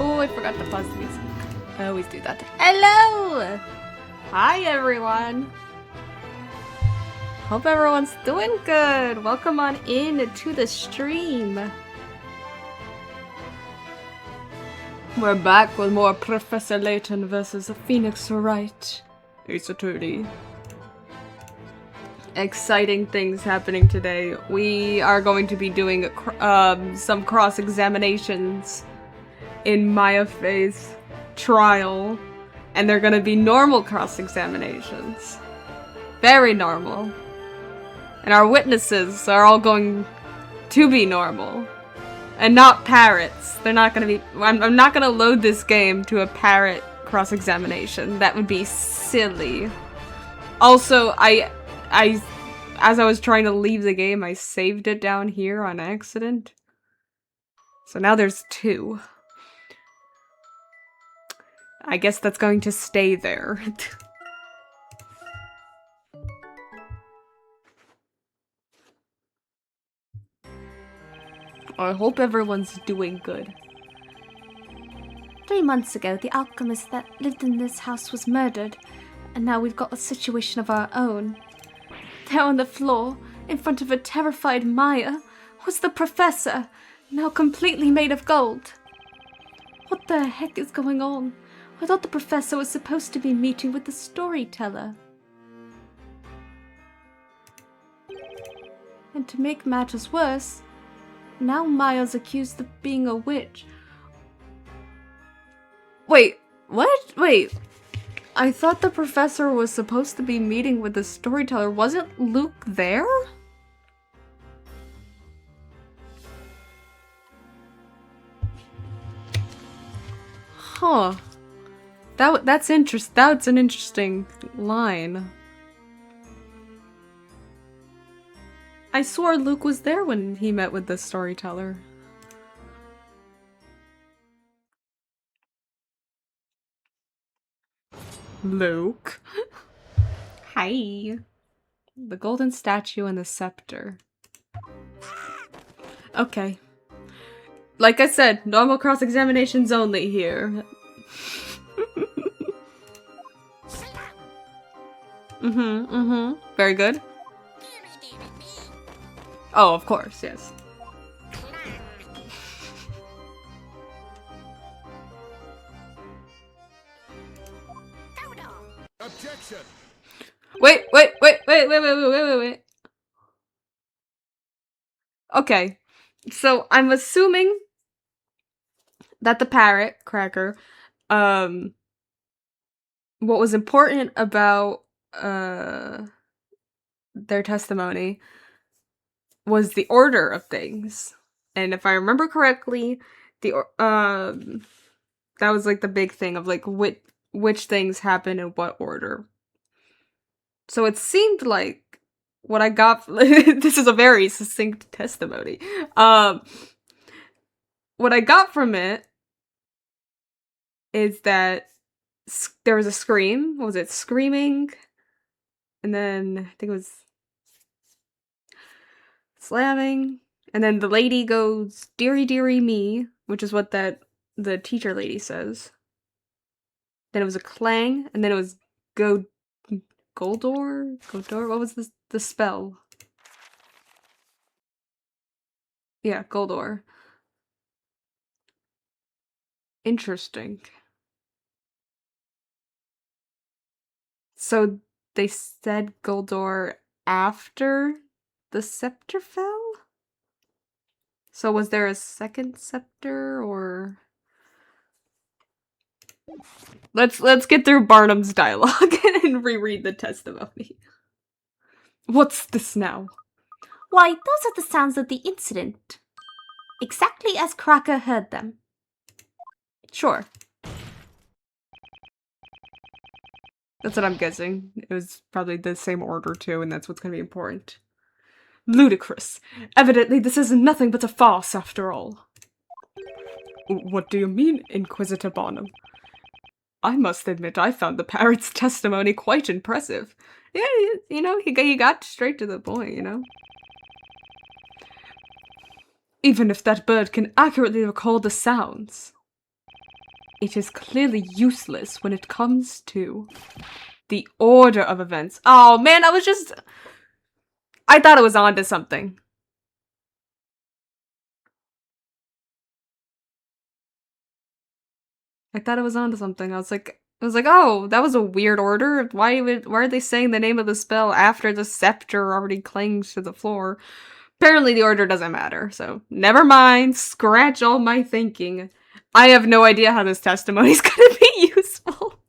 Oh, I forgot to pause the music. I always do that. Hello! Hi, everyone. Hope everyone's doing good. Welcome on in to the stream. We're back with more Professor Layton versus Phoenix Wright. Ace Attorney. Exciting things happening today. We are going to be doing some cross-examinations in Maya Faye's trial, and they're gonna be normal cross-examinations. Very normal. And our witnesses are all going to be normal. And not parrots. They're not gonna be- I'm not gonna load this game to a parrot cross-examination. That would be silly. Also, as I was trying to leave the game, I saved it down here on accident. So now there's 2. I guess that's going to stay there. I hope everyone's doing good. 3 months ago, the alchemist that lived in this house was murdered, and now we've got a situation of our own. There on the floor, in front of a terrified Maya, was the professor, now completely made of gold. What the heck is going on? I thought the professor was supposed to be meeting with the storyteller. And to make matters worse, now Maya's accused of being a witch. Wait, what? Wait. I thought the professor was supposed to be meeting with the storyteller. Wasn't Luke there? Huh. That's an interesting line. I swore Luke was there when he met with the storyteller. Luke. Hi. The golden statue and the scepter. Okay. Like I said, normal cross-examinations only here. Very good. Oh, of course, yes. Objection. Wait. Okay. So I'm assuming that the parrot cracker, what was important about their testimony was the order of things. And if I remember correctly, that was like the big thing of like which things happen in what order. So it seemed like what I got this is a very succinct testimony. What I got from it is that there was a scream. What was it? Screaming. And then I think it was slamming. And then the lady goes, "Dearie, dearie me," which is what the teacher lady says. Then it was a clang, and then it was Goldor? What was the spell? Yeah, Goldor. Interesting. So they said Goldor after the scepter fell? So was there a second scepter, or... Let's get through Barnum's dialogue and reread the testimony. What's this now? Why, those are the sounds of the incident. Exactly as Cracker heard them. Sure. That's what I'm guessing. It was probably the same order too, and that's what's gonna be important. Ludicrous. Evidently this is nothing but a farce after all. What do you mean, Inquisitor Barnum? I must admit I found the parrot's testimony quite impressive. Yeah, you know, he got straight to the point, you know? Even if that bird can accurately recall the sounds, it is clearly useless when it comes to the order of events. Oh man, I thought it was onto something. I thought it was onto something. I was like, oh, that was a weird order. Why are they saying the name of the spell after the scepter already clings to the floor? Apparently the order doesn't matter, so never mind. Scratch all my thinking. I have no idea how this testimony is gonna be useful.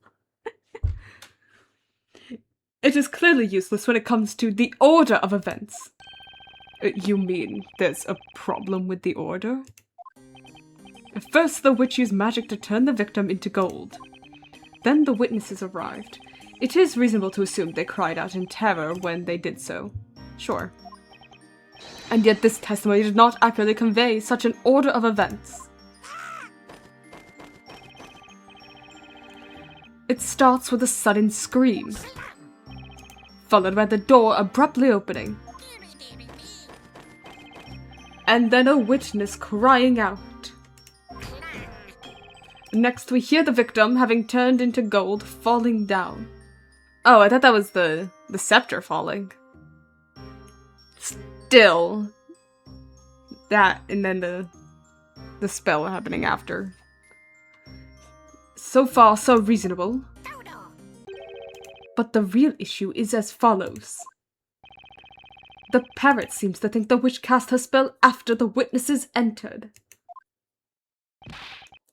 It is clearly useless when it comes to the order of events. You mean there's a problem with the order? First, the witch used magic to turn the victim into gold. Then the witnesses arrived. It is reasonable to assume they cried out in terror when they did so. Sure. And yet this testimony did not accurately convey such an order of events. It starts with a sudden scream, followed by the door abruptly opening, and then a witness crying out. Next, we hear the victim, having turned into gold, falling down. Oh, I thought that was the scepter falling. Still, that, and then the spell happening after. So far, so reasonable. But the real issue is as follows. The parrot seems to think the witch cast her spell after the witnesses entered.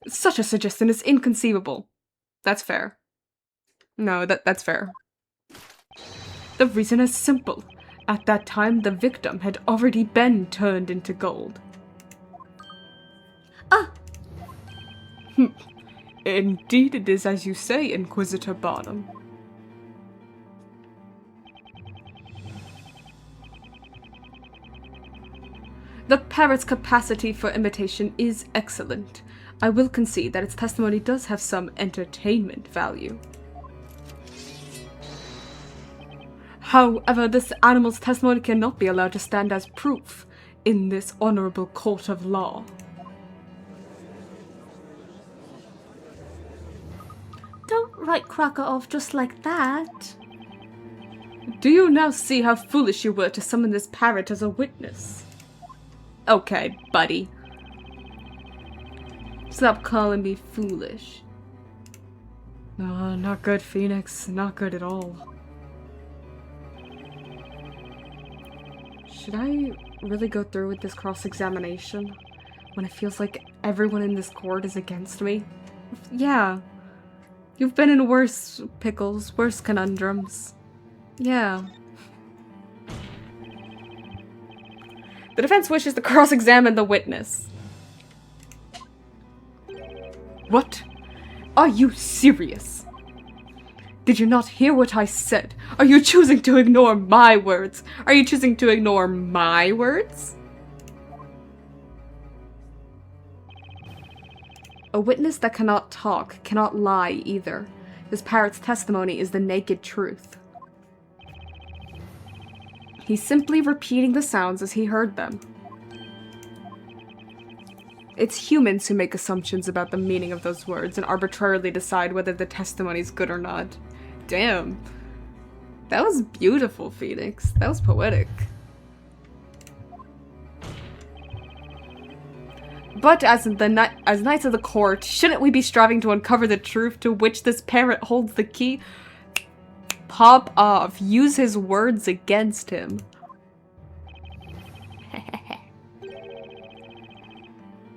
Such a suggestion is inconceivable. That's fair. No, that's fair. The reason is simple. At that time, the victim had already been turned into gold. Ah! Indeed it is as you say, Inquisitor Barnum. The parrot's capacity for imitation is excellent. I will concede that its testimony does have some entertainment value. However, this animal's testimony cannot be allowed to stand as proof. in this honorable court of law. Don't write Cracker off just like that. Do you now see how foolish you were to summon this parrot as a witness? Okay, buddy. Stop calling me foolish. No, not good, Phoenix. Not good at all. Should I really go through with this cross-examination when it feels like everyone in this court is against me? Yeah. You've been in worse pickles, worse conundrums. Yeah. The defense wishes to cross-examine the witness. What? Are you serious? Did you not hear what I said? Are you choosing to ignore my words? Are you choosing to ignore my words? A witness that cannot talk cannot lie either. This parrot's testimony is the naked truth. He's simply repeating the sounds as he heard them. It's humans who make assumptions about the meaning of those words and arbitrarily decide whether the testimony is good or not. Damn. That was beautiful, Phoenix. That was poetic. But as knights of the court, shouldn't we be striving to uncover the truth to which this parrot holds the key? Pop off. Use his words against him.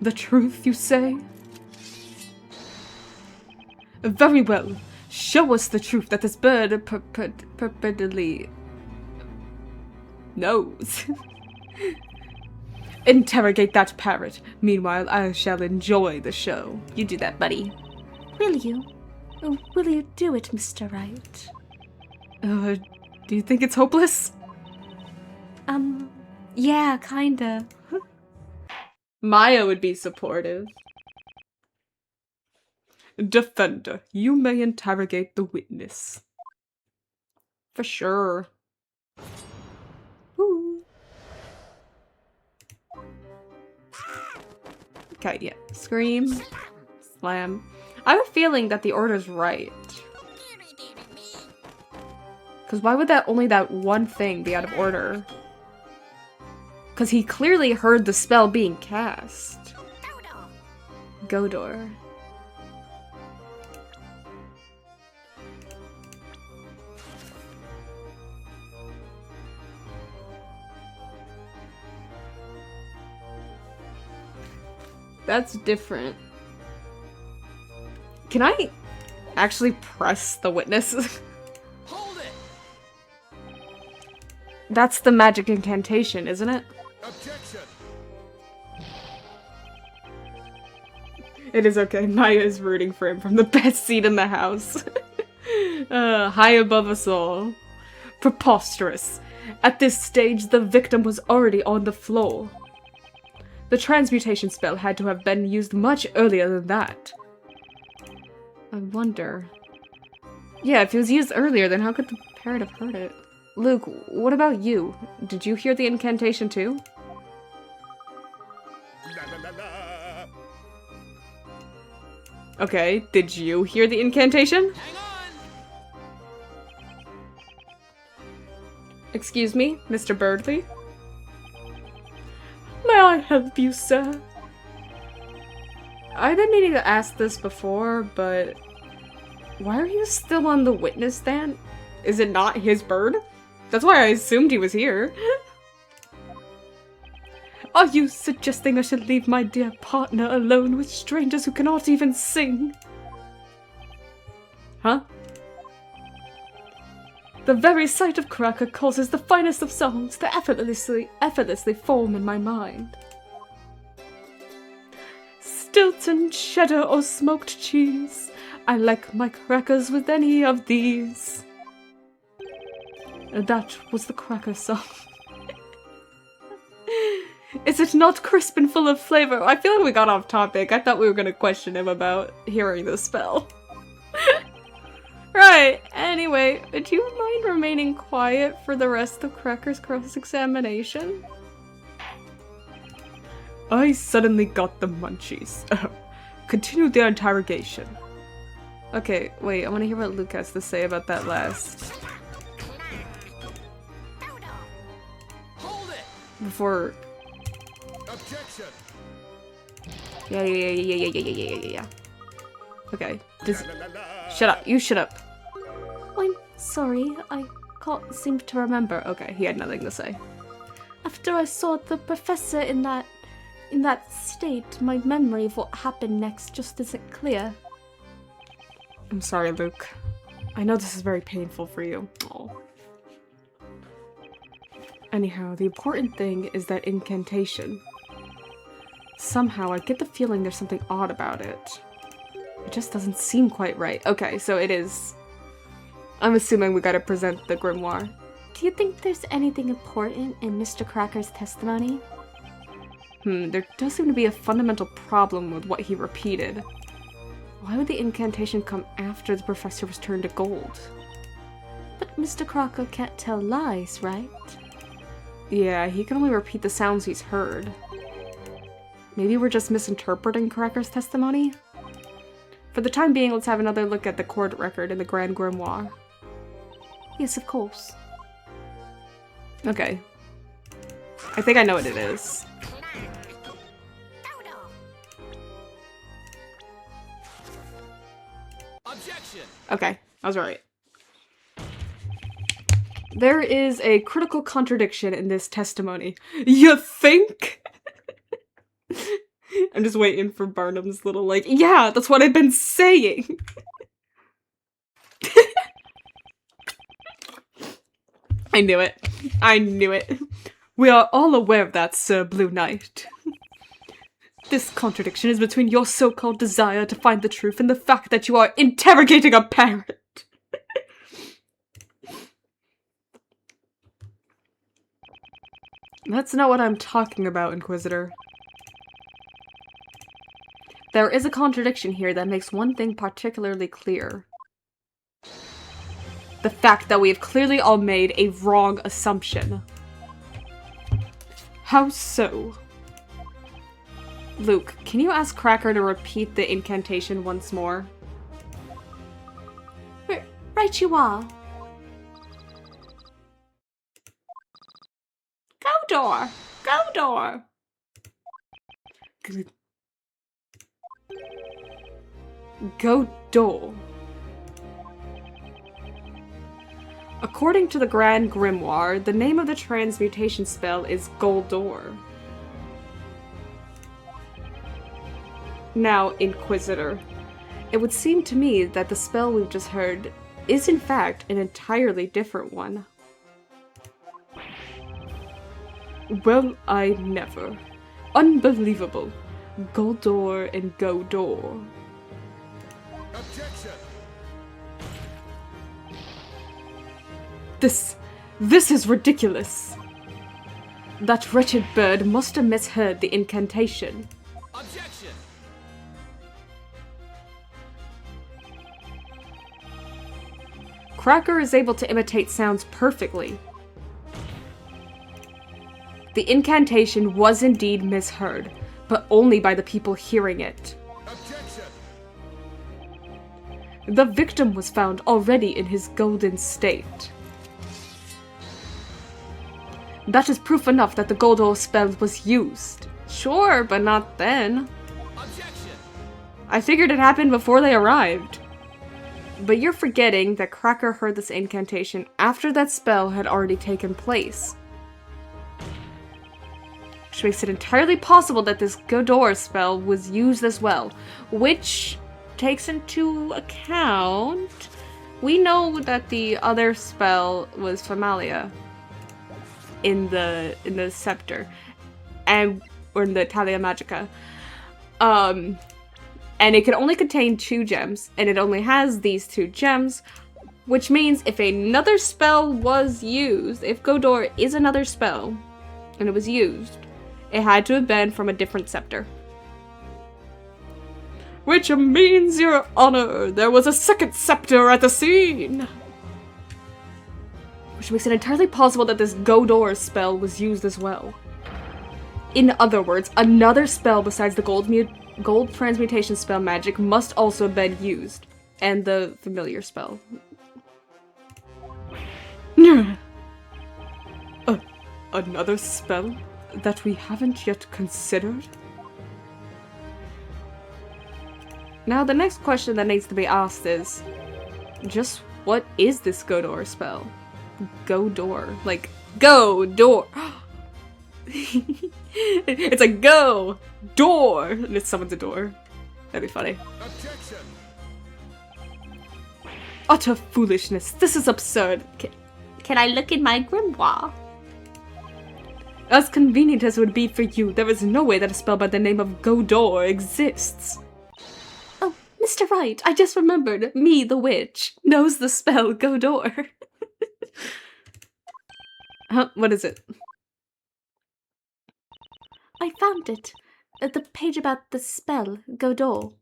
The truth, you say? Very well. Show us the truth that this bird purportedly knows. Interrogate that parrot. Meanwhile, I shall enjoy the show. You do that, buddy. Will you? Oh, will you do it, Mr. Wright? Do you think it's hopeless? Yeah, kinda. Maya would be supportive. Defender, you may interrogate the witness. For sure. Ooh. Okay, yeah. Scream. Slam. I have a feeling that the order's right. Because why would only that one thing be out of order? Because he clearly heard the spell being cast. Godor. That's different. Can I actually press the witness? Hold it. That's the magic incantation, isn't it? Objection. It is okay. Maya is rooting for him from the best seat in the house. High above us all. Preposterous. At this stage, the victim was already on the floor. The transmutation spell had to have been used much earlier than that. I wonder. Yeah, if it was used earlier, then how could the parrot have heard it? Luke, what about you? Did you hear the incantation too? La, la, la, la. Okay, did you hear the incantation? Hang on. Excuse me, Mr. Birdley? May I help you, sir? I've been meaning to ask this before, but why are you still on the witness stand? Is it not his bird? That's why I assumed he was here. Are you suggesting I should leave my dear partner alone with strangers who cannot even sing? Huh? The very sight of Cracker causes the finest of songs to effortlessly form in my mind. Stilton, cheddar, or smoked cheese. I like my crackers with any of these. That was the Cracker song. Is it not crisp and full of flavor? I feel like we got off topic. I thought we were gonna question him about hearing the spell. Right, anyway, would you mind remaining quiet for the rest of Cracker's cross-examination? I suddenly got the munchies. Continue the interrogation. Okay, wait, I want to hear what Luke has to say about that last. Hold it. Before... Objection. Yeah. Okay, just... La, la, la, la. Shut up, you shut up. I'm sorry, I can't seem to remember. Okay, he had nothing to say. After I saw the professor in that state, my memory of what happened next just isn't clear. I'm sorry, Luke. I know this is very painful for you. Aw. Anyhow, the important thing is that incantation. Somehow, I get the feeling there's something odd about it. It just doesn't seem quite right. Okay, so it is... I'm assuming we gotta present the grimoire. Do you think there's anything important in Mr. Cracker's testimony? There does seem to be a fundamental problem with what he repeated. Why would the incantation come after the professor was turned to gold? But Mr. Crocker can't tell lies, right? Yeah, he can only repeat the sounds he's heard. Maybe we're just misinterpreting Cracker's testimony? For the time being, let's have another look at the court record in the Grand Grimoire. Yes, of course. Okay. I think I know what it is. Objection. Okay, I was right. There is a critical contradiction in this testimony. You think? I'm just waiting for Barnum's little like, yeah, that's what I've been saying. I knew it. I knew it. We are all aware of that, Sir Blue Knight. This contradiction is between your so-called desire to find the truth and the fact that you are interrogating a parrot. That's not what I'm talking about, Inquisitor. There is a contradiction here that makes one thing particularly clear. The fact that we have clearly all made a wrong assumption. How so? Luke, can you ask Cracker to repeat the incantation once more? Right you are. Godor! Godor! Godor. According to the Grand Grimoire, the name of the transmutation spell is Goldor. Now, Inquisitor, it would seem to me that the spell we've just heard is in fact an entirely different one. Well, I never. Unbelievable. Goldor and Godor. Objection. This is ridiculous. That wretched bird must have misheard the incantation. Objection. Cracker is able to imitate sounds perfectly. The incantation was indeed misheard, but only by the people hearing it. Objection. The victim was found already in his golden state. That is proof enough that the Goldor spell was used. Sure, but not then. Objection. I figured it happened before they arrived. But you're forgetting that Cracker heard this incantation after that spell had already taken place. Which makes it entirely possible that this Godor spell was used as well. Which takes into account... We know that the other spell was Familia in the scepter. Or in the Talia Magica. And it can only contain 2 gems, and it only has these 2 gems, which means if another spell was used, if Godor is another spell, and it was used, it had to have been from a different scepter. Which means, Your Honor, there was a second scepter at the scene! Which makes it entirely possible that this Godor spell was used as well. In other words, another spell besides the gold transmutation spell magic must also have been used. And the familiar spell. Another spell that we haven't yet considered? Now, the next question that needs to be asked is, just what is this Godor spell? Godor. Like, go, door. It's a go, door. And it summons a door. That'd be funny. Objection. Utter foolishness. This is absurd. Can I look in my grimoire? As convenient as it would be for you, there is no way that a spell by the name of Godor exists. Oh, Mr. Wright, I just remembered. Me, the witch, knows the spell Godor. Huh? What is it? I found it. The page about the spell Godor.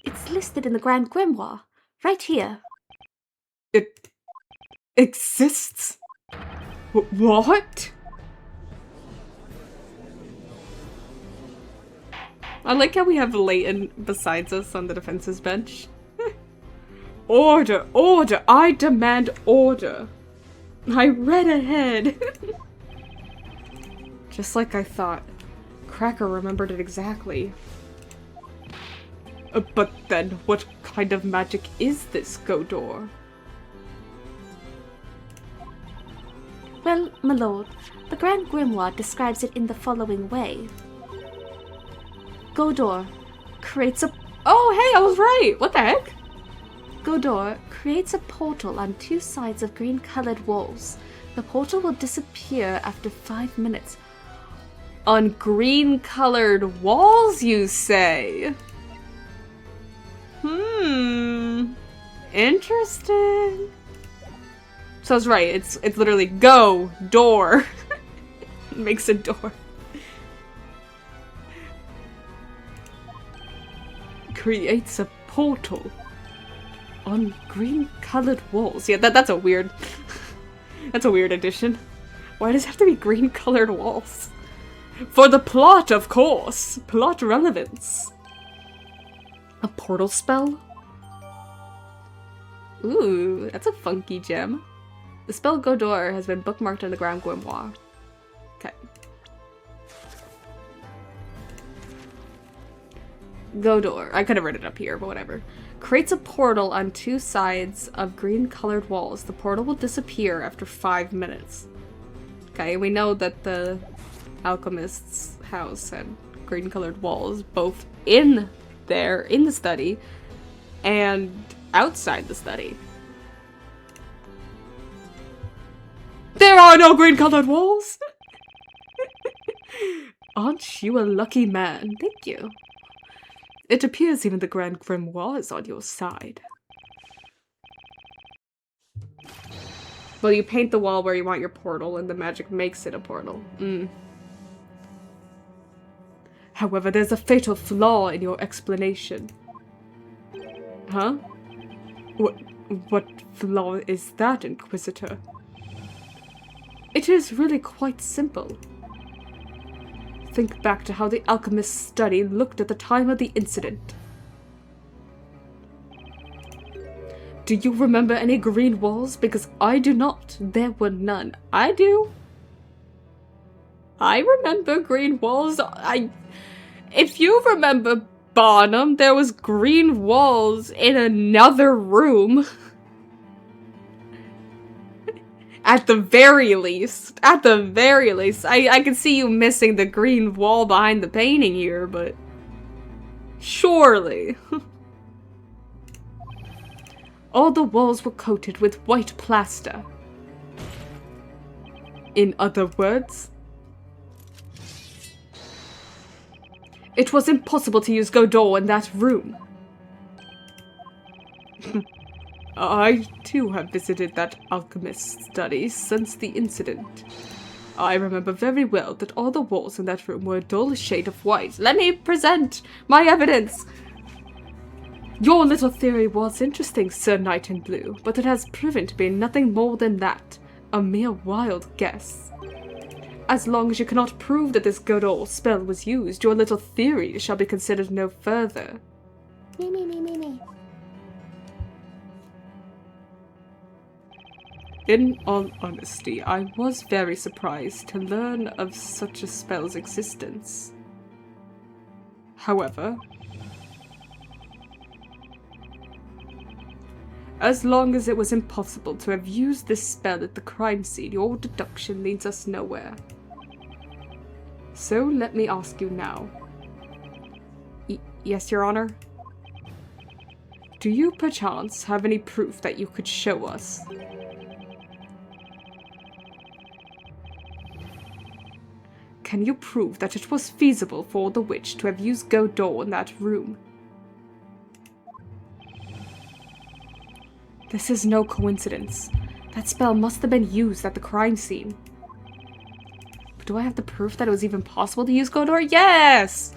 It's listed in the Grand Grimoire. Right here. It exists? What? I like how we have Layton besides us on the defense's bench. Order! Order! I demand order! I read ahead! Just like I thought. Cracker remembered it exactly. But then, what kind of magic is this Godor? Well, my lord, the Grand Grimoire describes it in the following way. Godor creates a... Oh, hey, I was right! What the heck? Godor creates a portal on two sides of green-colored walls. The portal will disappear after 5 minutes. On green-colored walls, you say? Interesting. So I was right, it's literally go, door. Makes a door. Creates a portal on green-colored walls. Yeah, that's a weird... that's a weird addition. Why does it have to be green-colored walls? For the plot, of course! Plot relevance. A portal spell? Ooh, that's a funky gem. The spell Godor has been bookmarked in the Grand Grimoire. Okay. Godor. I could have written it up here, but whatever. Creates a portal on two sides of green-colored walls. The portal will disappear after 5 minutes. Okay, we know that the alchemist's house had green-colored walls, both in there, in the study, and outside the study. There are no green-colored walls! Aren't you a lucky man? Thank you. It appears even the Grand Grimoire is on your side. Well, you paint the wall where you want your portal, and the magic makes it a portal. However, there's a fatal flaw in your explanation. Huh? What flaw is that, Inquisitor? It is really quite simple. Think back to how the alchemist's study looked at the time of the incident. Do you remember any green walls? Because I do not. There were none. I do. I remember green walls. If you remember Barnum, there was green walls in another room. At the very least. At the very least. I can see you missing the green wall behind the painting here, but... surely. All the walls were coated with white plaster. In other words... it was impossible to use Godor in that room. I, too, have visited that alchemist's study since the incident. I remember very well that all the walls in that room were a dull shade of white. Let me present my evidence! Your little theory was interesting, Sir Knight in Blue, but it has proven to be nothing more than that. A mere wild guess. As long as you cannot prove that this good old spell was used, your little theory shall be considered no further. Me. In all honesty, I was very surprised to learn of such a spell's existence. However, as long as it was impossible to have used this spell at the crime scene, your deduction leads us nowhere. So let me ask you now. Yes, Your Honor? Do you perchance have any proof that you could show us? Can you prove that it was feasible for the witch to have used Godot in that room? This is no coincidence. That spell must have been used at the crime scene. But do I have the proof that it was even possible to use Godot? Yes!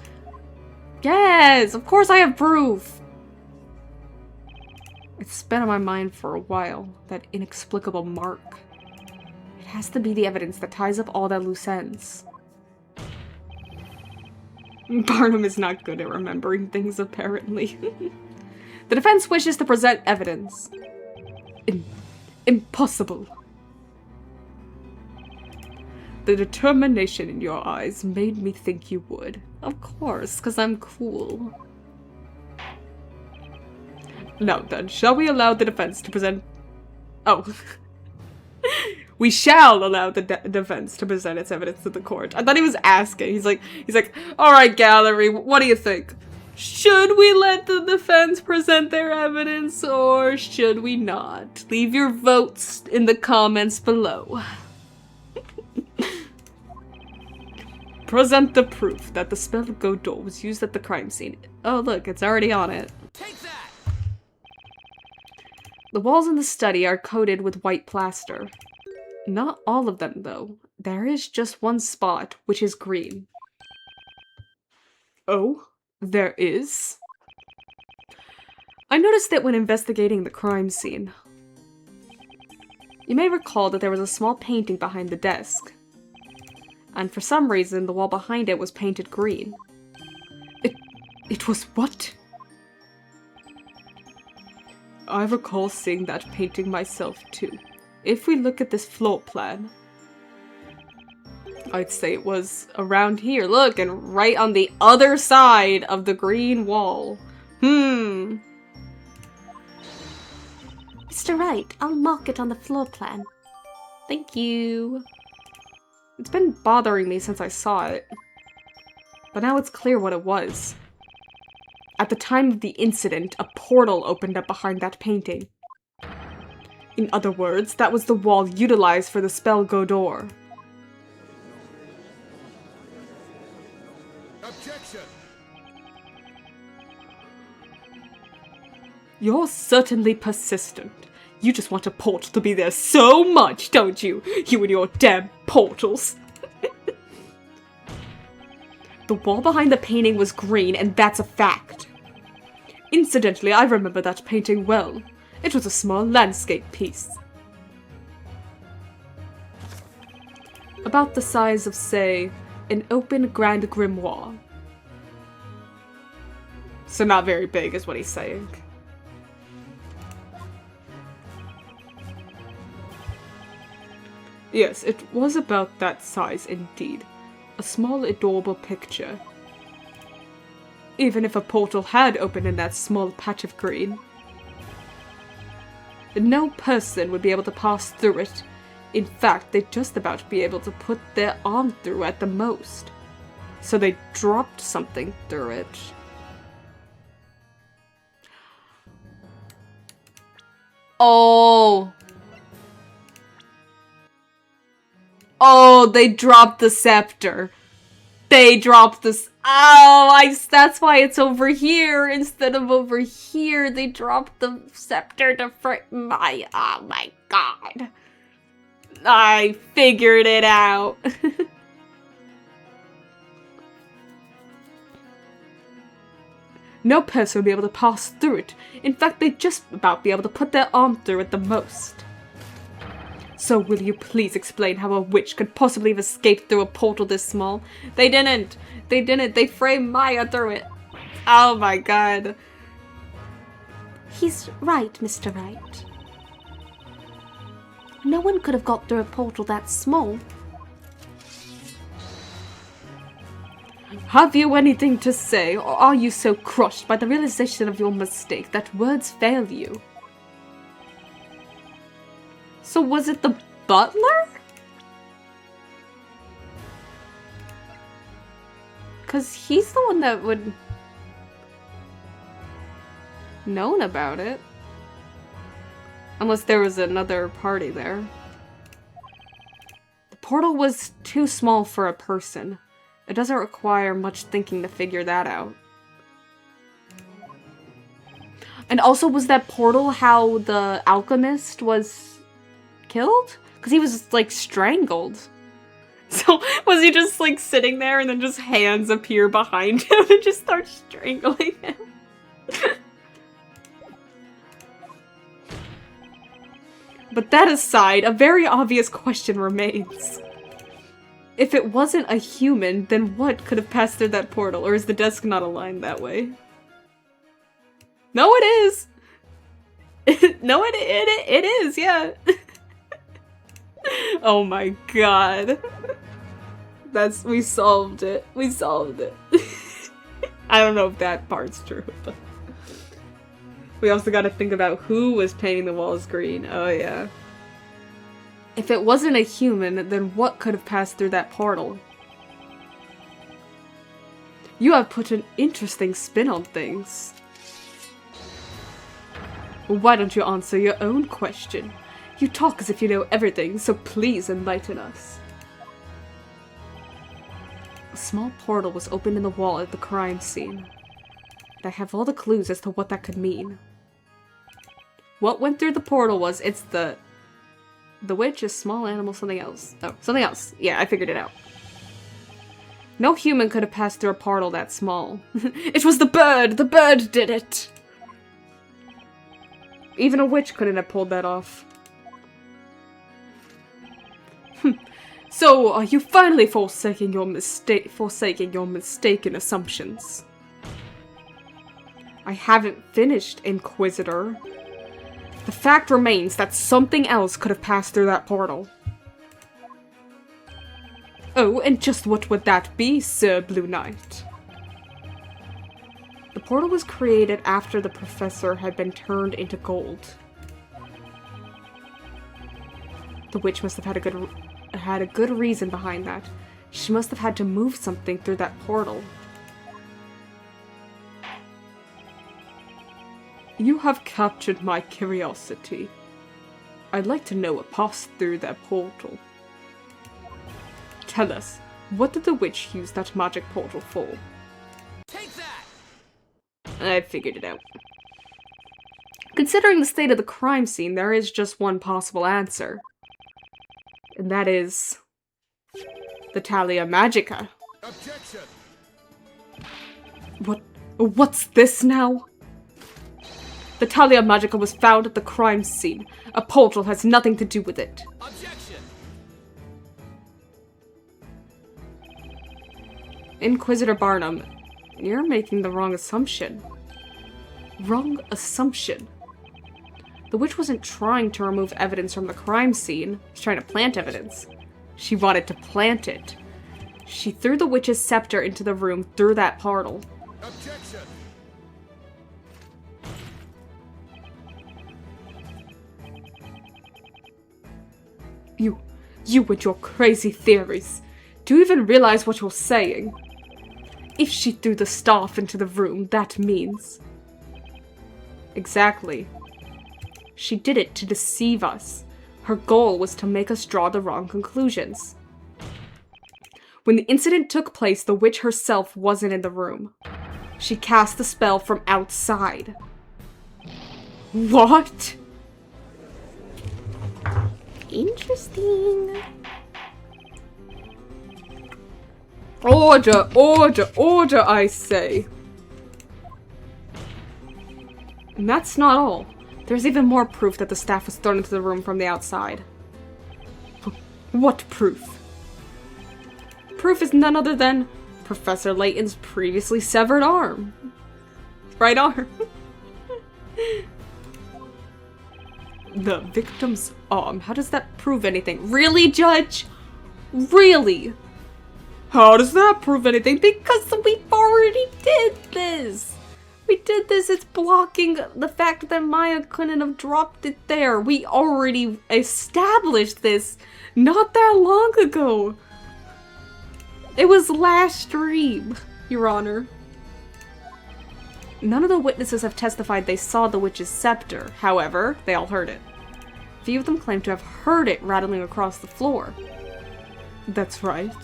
Yes! Of course I have proof! It's been on my mind for a while, that inexplicable mark. It has to be the evidence that ties up all that loose ends. Barnum is not good at remembering things, apparently. The defense wishes to present evidence. Impossible. The determination in your eyes made me think you would. Of course, because I'm cool. Now then, shall we allow the defense to present... Oh. We shall allow the defense to present its evidence to the court. I thought he was asking. He's like, alright, gallery, what do you think? Should we let the defense present their evidence, or should we not? Leave your votes in the comments below. Present the proof that the spell of Godot was used at the crime scene. Oh look, it's already on it. Take that! The walls in the study are coated with white plaster. Not all of them, though. There is just one spot, which is green. Oh? There is? I noticed it when investigating the crime scene. You may recall that there was a small painting behind the desk. And for some reason, the wall behind it was painted green. It was what? I recall seeing that painting myself, too. If we look at this floor plan, I'd say it was around here. Look, and right on the other side of the green wall. Mr. Wright, I'll mark it on the floor plan. Thank you. It's been bothering me since I saw it. But now it's clear what it was. At the time of the incident, a portal opened up behind that painting. In other words, that was the wall utilized for the spell Godot. Objection! You're certainly persistent. You just want a portal to be there so much, don't you? You and your damn portals. The wall behind the painting was green, and that's a fact. Incidentally, I remember that painting well. It was a small landscape piece. About the size of, say, an open grand grimoire. So not very big is what he's saying. Yes, it was about that size indeed. A small, adorable picture. Even if a portal had opened in that small patch of green, no person would be able to pass through it. In fact, they'd just about be able to put their arm through at the most. So they dropped something through it. Oh! Oh, they dropped the scepter. They dropped this. Oh, that's why it's over here instead of over here. They dropped the scepter to oh my god. I figured it out. No person would be able to pass through it. In fact, they'd just about be able to put their arm through it the most. So will you please explain how a witch could possibly have escaped through a portal this small? They didn't! They didn't! They framed Maya through it! Oh my god. He's right, Mr. Wright. No one could have got through a portal that small. Have you anything to say, or are you so crushed by the realization of your mistake that words fail you? So was it the butler? Because he's the one that would known about it. Unless there was another party there. The portal was too small for a person. It doesn't require much thinking to figure that out. And also, was that portal how the alchemist was killed? Because he was, like, strangled. So, was he just, like, sitting there and then just hands appear behind him and just start strangling him? But that aside, a very obvious question remains. If it wasn't a human, then what could have passed through that portal? Or is the desk not aligned that way? No, it is! No, it is, yeah. Oh my god. We solved it. We solved it. I don't know if that part's true, but... We also gotta think about who was painting the walls green. Oh yeah. If it wasn't a human, then what could have passed through that portal? You have put an interesting spin on things. Why don't you answer your own question? You talk as if you know everything, so please enlighten us. A small portal was opened in the wall at the crime scene. And I have all the clues as to what that could mean. What went through the portal was, it's the witch, a small animal, something else. Oh, something else. Yeah, I figured it out. No human could have passed through a portal that small. It was the bird! The bird did it! Even a witch couldn't have pulled that off. So, are you finally forsaking your mistaken assumptions? I haven't finished, Inquisitor. The fact remains that something else could have passed through that portal. Oh, and just what would that be, Sir Blue Knight? The portal was created after the professor had been turned into gold. The witch must have had a good reason behind that. She must have had to move something through that portal. You have captured my curiosity. I'd like to know what passed through that portal. Tell us, what did the witch use that magic portal for? Take that! I figured it out. Considering the state of the crime scene, there is just one possible answer. And that is... the Talia Magica. Objection! What's this now? The Talia Magica was found at the crime scene. A portal has nothing to do with it. Objection! Inquisitor Barnum, you're making the wrong assumption. Wrong assumption. The witch wasn't trying to remove evidence from the crime scene. She was trying to plant evidence. She wanted to plant it. She threw the witch's scepter into the room through that portal. Objection! You with your crazy theories. Do you even realize what you're saying? If she threw the staff into the room, that means... Exactly. She did it to deceive us. Her goal was to make us draw the wrong conclusions. When the incident took place, the witch herself wasn't in the room. She cast the spell from outside. What? Interesting. Order, order, order, I say. And that's not all. There's even more proof that the staff was thrown into the room from the outside. What proof? Proof is none other than Professor Layton's previously severed arm. Right arm. The victim's arm. How does that prove anything? Really, Judge? Really? How does that prove anything? Because we've already did this. We did this. It's blocking the fact that Maya couldn't have dropped it there. We already established this not that long ago. It was last stream, Your Honor. None of the witnesses have testified they saw the witch's scepter. However, they all heard it. Few of them claim to have heard it rattling across the floor. That's right.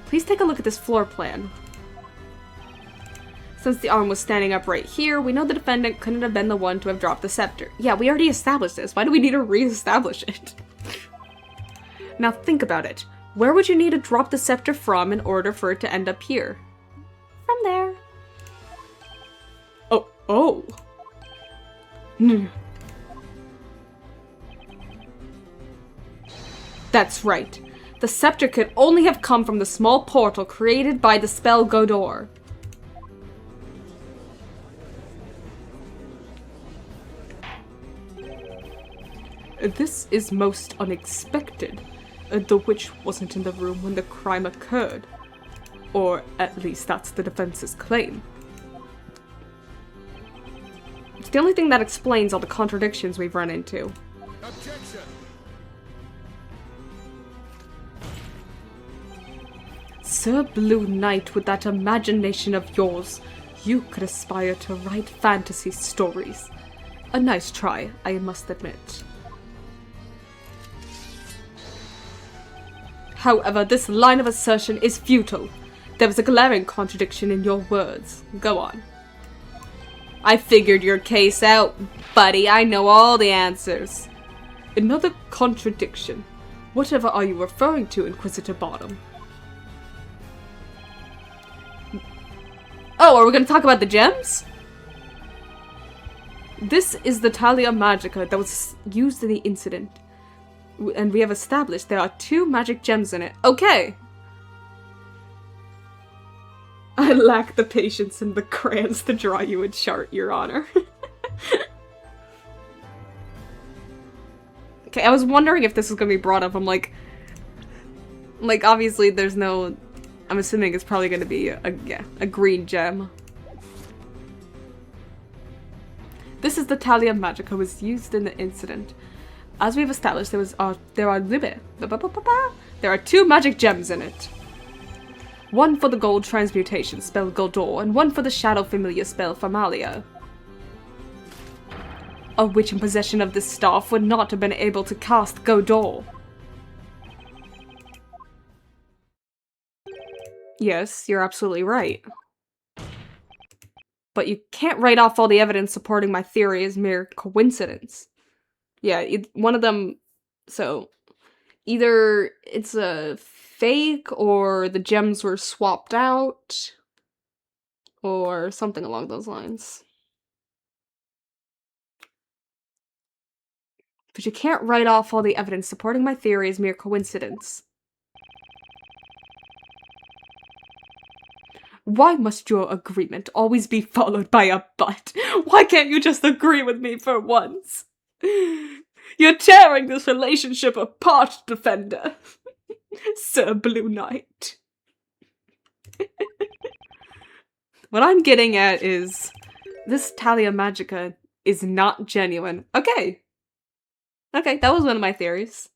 Please take a look at this floor plan. Since the arm was standing up right here, we know the defendant couldn't have been the one to have dropped the scepter. Yeah, we already established this. Why do we need to re-establish it? Now think about it. Where would you need to drop the scepter from in order for it to end up here? From there. Oh. That's right. The scepter could only have come from the small portal created by the spell Godor. This is most unexpected. The witch wasn't in the room when the crime occurred. Or at least that's the defense's claim. It's the only thing that explains all the contradictions we've run into. Objection! Sir Blue Knight, with that imagination of yours, you could aspire to write fantasy stories. A nice try, I must admit. However, this line of assertion is futile. There was a glaring contradiction in your words. Go on. I figured your case out, buddy. I know all the answers. Another contradiction. Whatever are you referring to, Inquisitor Bottom? Oh, are we going to talk about the gems? This is the Talia Magica that was used in the incident. And we have established there are 2 magic gems in it. Okay! I lack the patience and the crayons to draw you a chart, Your Honor. Okay, I was wondering if this was gonna be brought up. I'm like, obviously there's no... I'm assuming it's probably gonna be a green gem. This is the Talia Magica was used in the incident. As we've established, there are 2 magic gems in it. One for the gold transmutation spell Godor, and one for the shadow familiar spell Famalia. A witch in possession of this staff would not have been able to cast Godor. Yes, you're absolutely right. But you can't write off all the evidence supporting my theory as mere coincidence. Yeah, one of them, so either it's a fake or the gems were swapped out or something along those lines. But you can't write off all the evidence supporting my theory as mere coincidence. Why must your agreement always be followed by a but? Why can't you just agree with me for once? You're tearing this relationship apart, Defender. Sir Blue Knight. What I'm getting at is, this Talia Magica is not genuine. Okay. Okay, that was one of my theories.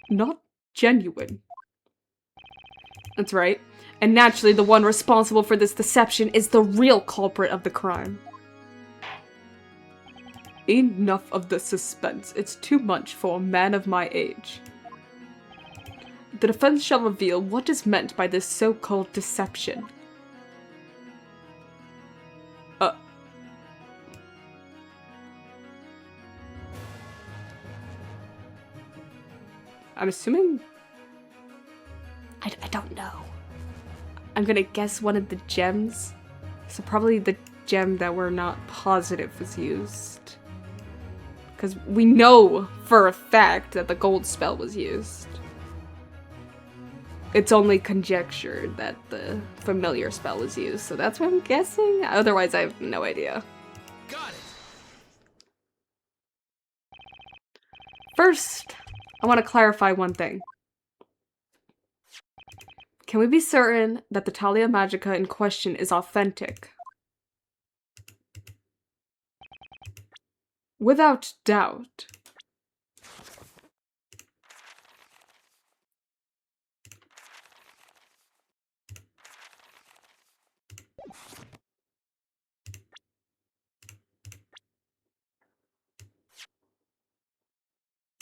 Not genuine. That's right. And naturally, the one responsible for this deception is the real culprit of the crime. Enough of the suspense. It's too much for a man of my age. The defense shall reveal what is meant by this so-called deception. I'm assuming... I don't know. I'm gonna guess one of the gems. So probably the gem that we're not positive was used. Because we know for a fact that the gold spell was used. It's only conjectured that the familiar spell was used, so that's what I'm guessing. Otherwise, I have no idea. Got it. First, I want to clarify one thing. Can we be certain that the Talia Magica in question is authentic? Without doubt.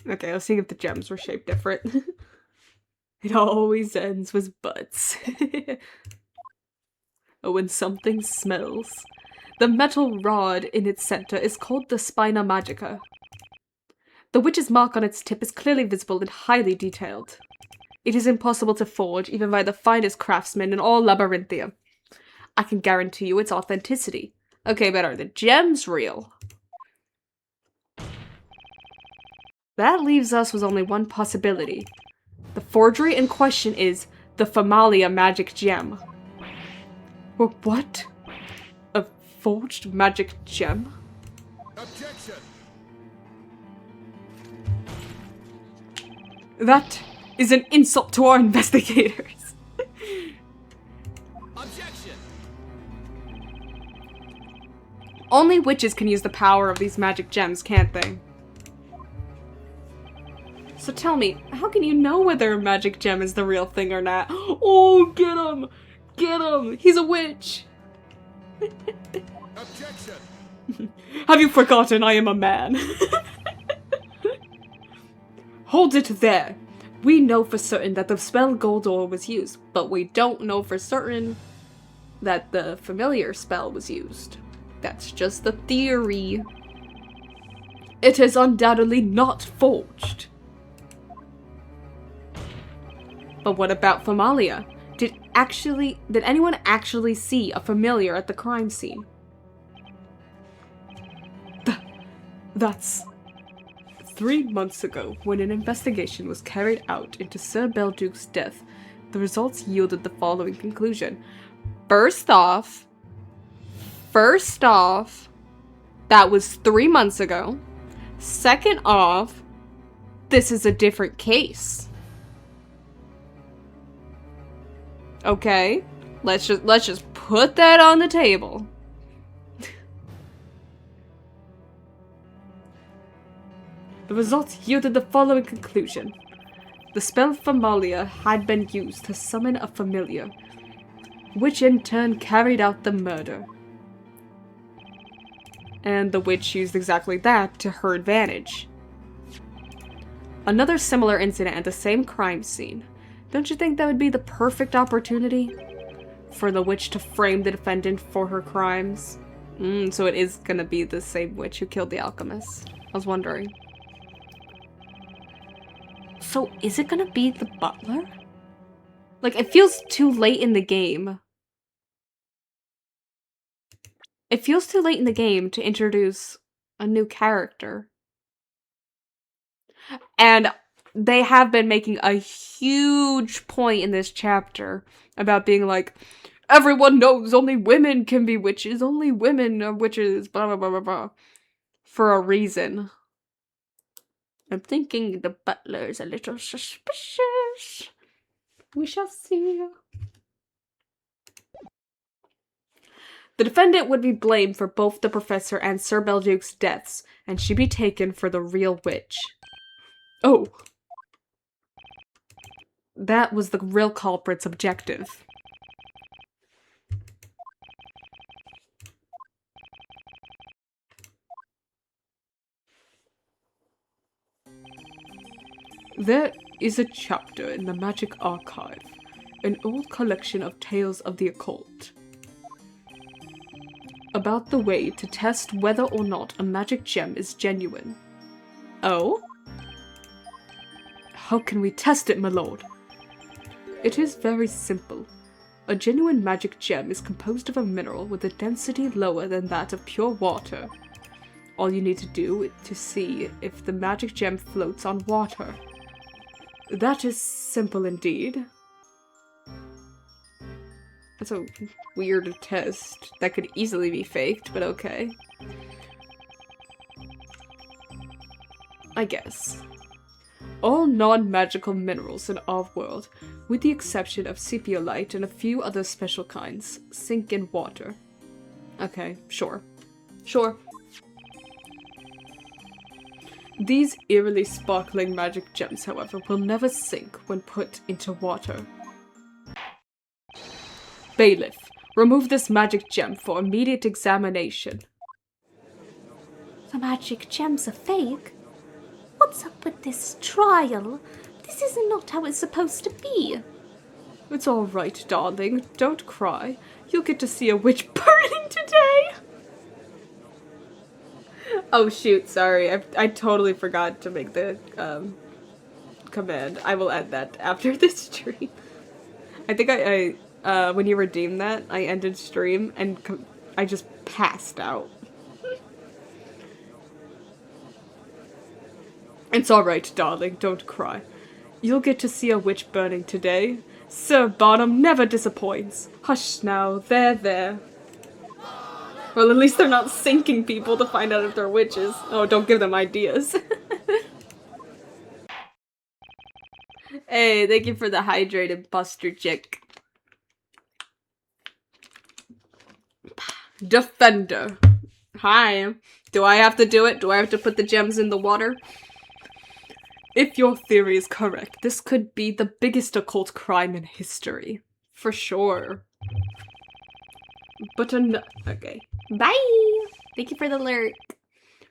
Okay, let's see if the gems were shaped different. It always ends with butts. Oh, when something smells. The metal rod in its center is called the Spina Magica. The witch's mark on its tip is clearly visible and highly detailed. It is impossible to forge even by the finest craftsmen in all Labyrinthia. I can guarantee you its authenticity. Okay, but are the gems real? That leaves us with only one possibility. The forgery in question is the Famalia magic gem. What? A forged magic gem? Objection. That is an insult to our investigators. Objection. Only witches can use the power of these magic gems, can't they? So tell me, how can you know whether a magic gem is the real thing or not? Oh, get him! Get him! He's a witch! Objection. Have you forgotten I am a man? Hold it there. We know for certain that the spell Goldor was used, but we don't know for certain that the familiar spell was used. That's just a theory. It is undoubtedly not forged. But what about Famalia? Did anyone actually see a familiar at the crime scene? That's 3 months ago, when an investigation was carried out into Sir Belduke's death, the results yielded the following conclusion. First off, that was 3 months ago. Second off, this is a different case. Okay, let's just put that on the table. The results yielded the following conclusion. The spell Famalia had been used to summon a familiar, which in turn carried out the murder. And the witch used exactly that to her advantage. Another similar incident at the same crime scene. Don't you think that would be the perfect opportunity for the witch to frame the defendant for her crimes? So it is gonna be the same witch who killed the alchemist. I was wondering. So is it gonna be the butler? Like, it feels too late in the game. It feels too late in the game to introduce a new character. And they have been making a huge point in this chapter about being like, everyone knows only women can be witches, only women are witches, blah blah blah blah blah. For a reason. I'm thinking the butler is a little suspicious. We shall see. The defendant would be blamed for both the professor and Sir Belduke's deaths, and she'd be taken for the real witch. Oh. That was the real culprit's objective. There is a chapter in the Magic Archive, an old collection of tales of the occult, about the way to test whether or not a magic gem is genuine. Oh? How can we test it, my lord? It is very simple. A genuine magic gem is composed of a mineral with a density lower than that of pure water. All you need to do is to see if the magic gem floats on water. That is simple indeed. That's a weird test that could easily be faked, but okay. I guess. All non-magical minerals in our world, with the exception of sepiolite and a few other special kinds, sink in water. Okay, sure. Sure. These eerily sparkling magic gems, however, will never sink when put into water. Bailiff, remove this magic gem for immediate examination. The magic gems are fake? What's up with this trial? This is not how it's supposed to be. It's all right, darling. Don't cry. You'll get to see a witch burning today. Oh shoot, sorry. I totally forgot to make the command. I will add that after this stream. I think I when you redeemed that, I ended stream and I just passed out. It's alright, darling, don't cry. You'll get to see a witch burning today. Sir Bottom never disappoints. Hush now, there. Well, at least they're not sinking people to find out if they're witches. Oh, don't give them ideas. Hey, thank you for the hydrated Buster Chick. Defender. Hi. Do I have to do it? Do I have to put the gems in the water? If your theory is correct, this could be the biggest occult crime in history. For sure. But okay. Bye! Thank you for the alert.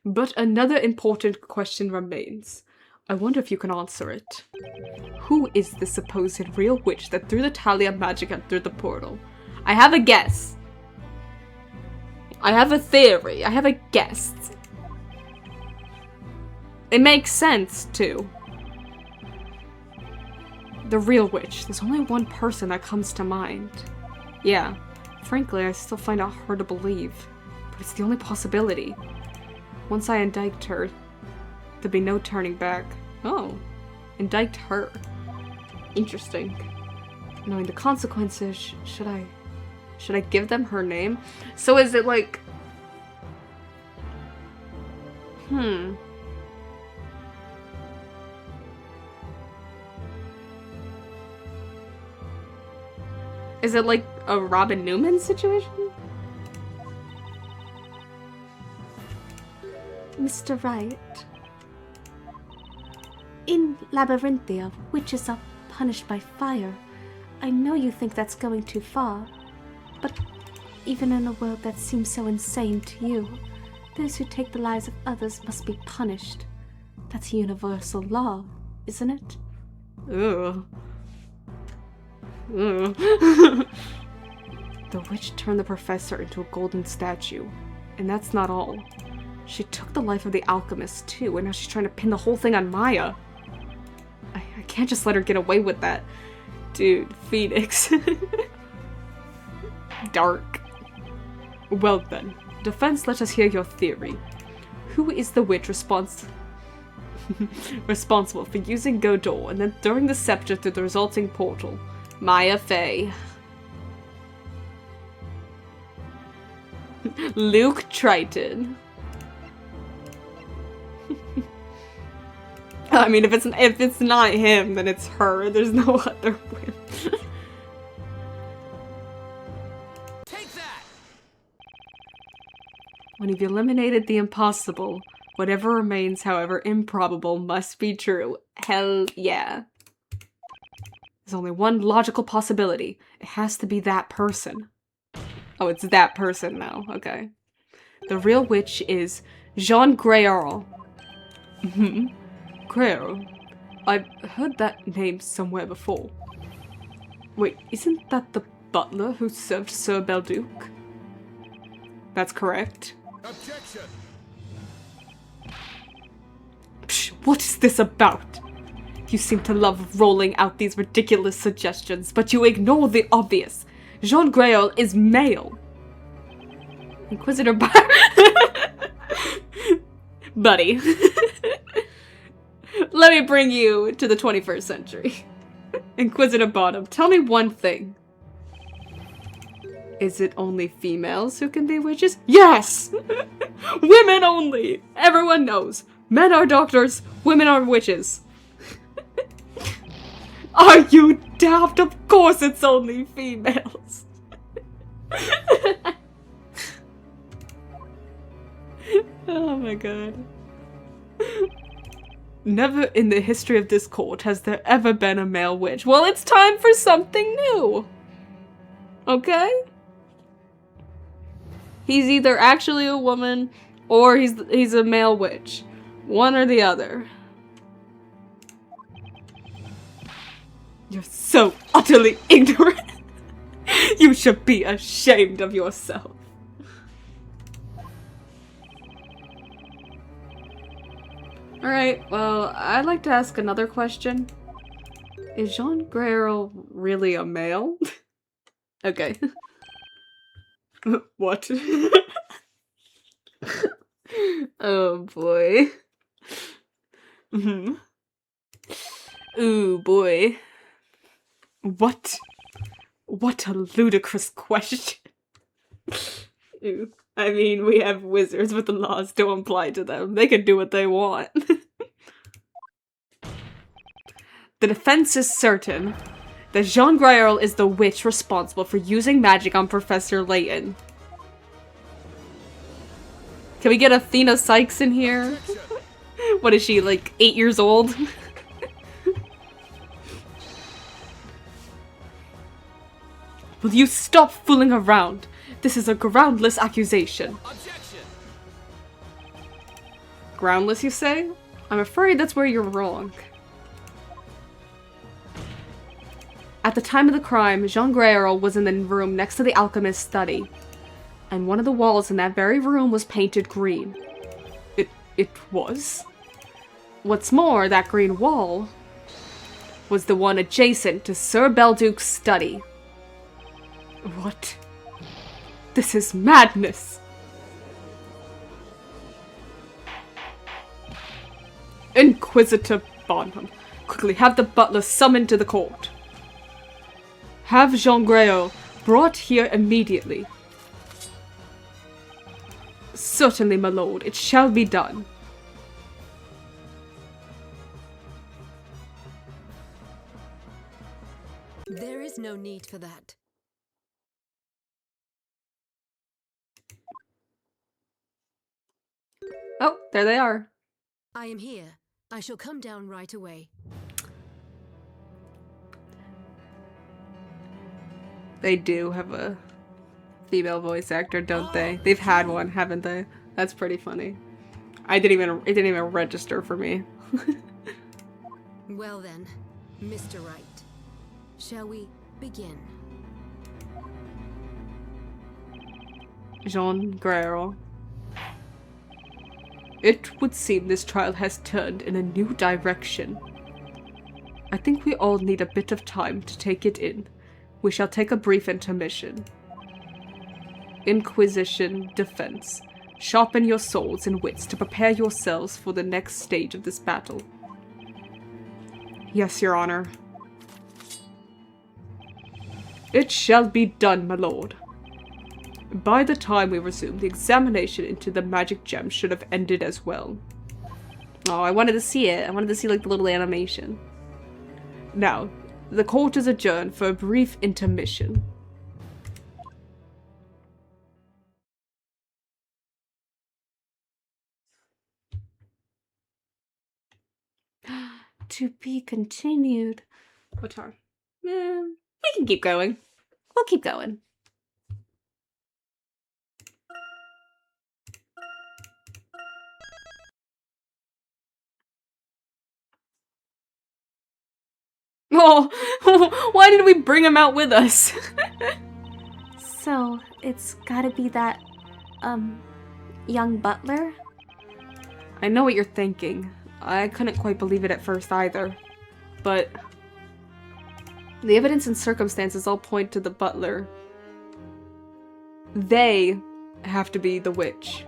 But another important question remains. I wonder if you can answer it. Who is the supposed real witch that threw the Talia Magica through the portal? I have a guess. I have a theory. I have a guess. It makes sense, too. The real witch. There's only one person that comes to mind. Yeah. Frankly, I still find it hard to believe. But it's the only possibility. Once I indict her, there'd be no turning back. Oh. Indict her. Interesting. Knowing the consequences, should I give them her name? So is it like... Is it like a Robin Newman situation? Mr. Wright. In Labyrinthia, witches are punished by fire. I know you think that's going too far, but even in a world that seems so insane to you, those who take the lives of others must be punished. That's a universal law, isn't it? Ugh. Ugh. The witch turned the professor into a golden statue. And that's not all. She took the life of the alchemist too, and now she's trying to pin the whole thing on Maya. I can't just let her get away with that. Dude, Phoenix. Dark. Well then, defense, let us hear your theory. Who is the witch responsible for using Godot and then throwing the scepter through the resulting portal? Maya Fey. Luke Triton. I mean, if it's not him, then it's her. There's no other way. Take that! When you've eliminated the impossible, whatever remains, however improbable, must be true. Hell yeah. There's only one logical possibility. It has to be that person. Oh, it's that person now. Okay. The real witch is Jean Greer. Greer. I've heard that name somewhere before. Wait, isn't that the butler who served Sir Belduc? That's correct. Objection! Psh, what is this about? You seem to love rolling out these ridiculous suggestions, but you ignore the obvious. Jean Greil is male. Inquisitor Bar- Buddy. Let me bring you to the 21st century. Inquisitor Bottom, tell me one thing. Is it only females who can be witches? Yes! Women only! Everyone knows. Men are doctors, women are witches. Are you daft? Of course it's only females. Oh my god. Never in the history of this court has there ever been a male witch. Well, it's time for something new. Okay? He's either actually a woman or he's a male witch. One or the other. You're so utterly ignorant. You should be ashamed of yourself. Alright, well, I'd like to ask another question. Is Jean Greyl really a male? Okay. What? Oh boy. Ooh boy. What? What a ludicrous question. Ew. I mean, we have wizards, but the laws don't apply to them. They can do what they want. The defense is certain that Jean Greyl is the witch responsible for using magic on Professor Layton. Can we get Athena Sykes in here? What is she, like 8 years old? Will you stop fooling around? This is a groundless accusation. Objection. Groundless, you say? I'm afraid that's where you're wrong. At the time of the crime, Jean Greyl was in the room next to the alchemist's study, and one of the walls in that very room was painted green. It was? What's more, that green wall was the one adjacent to Sir Belduke's study. What? This is madness! Inquisitor Bonham, quickly have the butler summoned to the court. Have Jean Greyl brought here immediately. Certainly, my lord, it shall be done. There is no need for that. Oh, there they are. I am here. I shall come down right away. They do have a female voice actor, don't they? They've had one, haven't they? That's pretty funny. It didn't even register for me. Well then, Mr. Wright, shall we begin? Jean Greyl. It would seem this trial has turned in a new direction. I think we all need a bit of time to take it in. We shall take a brief intermission. Inquisition, defense. Sharpen your souls and wits to prepare yourselves for the next stage of this battle. Yes, Your Honor. It shall be done, my lord. By the time we resume, the examination into the magic gem should have ended as well. Oh, I wanted to see it. I wanted to see, like, the little animation. Now, the court is adjourned for a brief intermission. To be continued. What time? Yeah, we can keep going. We'll keep going. Oh, why did we bring him out with us? So, it's gotta be that, young butler? I know what you're thinking. I couldn't quite believe it at first either. But the evidence and circumstances all point to the butler. They have to be the witch.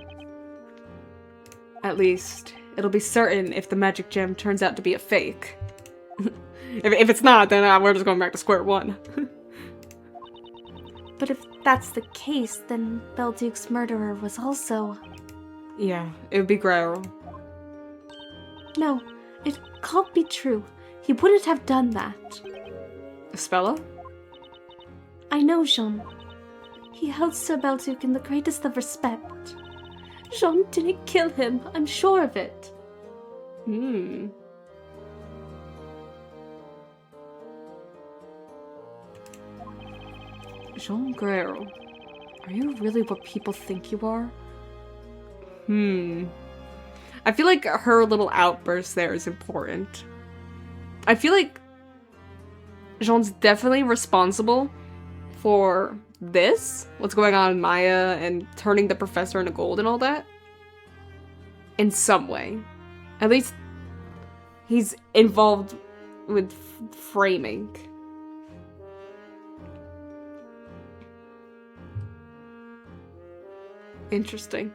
At least, it'll be certain if the magic gem turns out to be a fake. If it's not, then we're just going back to square one. But if that's the case, then Belduke's murderer was also... Yeah, it would be Gretel. No, it can't be true. He wouldn't have done that. Spella? I know Jean. He held Sir Belduke in the greatest of respect. Jean didn't kill him, I'm sure of it. Hmm. Jean Gretel, are you really what people think you are? I feel like her little outburst there is important. I feel like Jean's definitely responsible for this, what's going on in Maya and turning the professor into gold and all that. In some way. At least he's involved with framing. Interesting.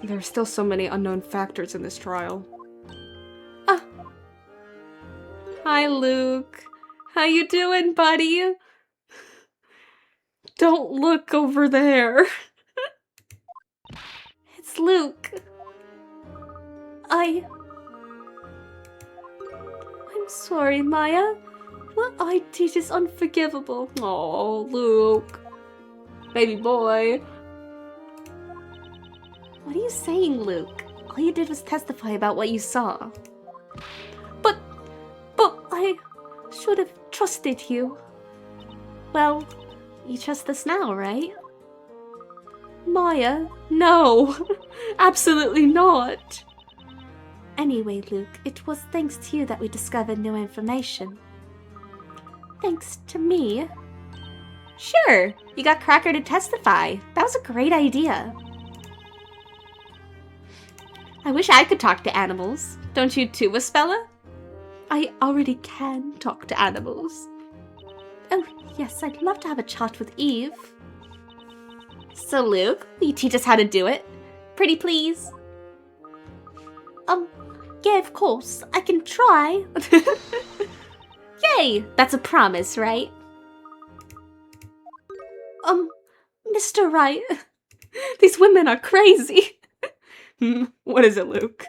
There are still so many unknown factors in this trial. Ah! Hi, Luke. How you doing, buddy? Don't look over there. It's Luke. I'm sorry, Maya. What I did is unforgivable. Oh, Luke. Baby boy. What are you saying, Luke? All you did was testify about what you saw. But I should have trusted you. Well, you trust us now, right? Maya, no. Absolutely not. Anyway, Luke, it was thanks to you that we discovered new information. Thanks to me? Sure, you got Cracker to testify. That was a great idea. I wish I could talk to animals. Don't you too, Spella? I already can talk to animals. Oh, yes, I'd love to have a chat with Eve. So, Luke, will you teach us how to do it? Pretty please? Yeah, of course. I can try. Yay! That's a promise, right? Mr. Wright, these women are crazy. What is it, Luke?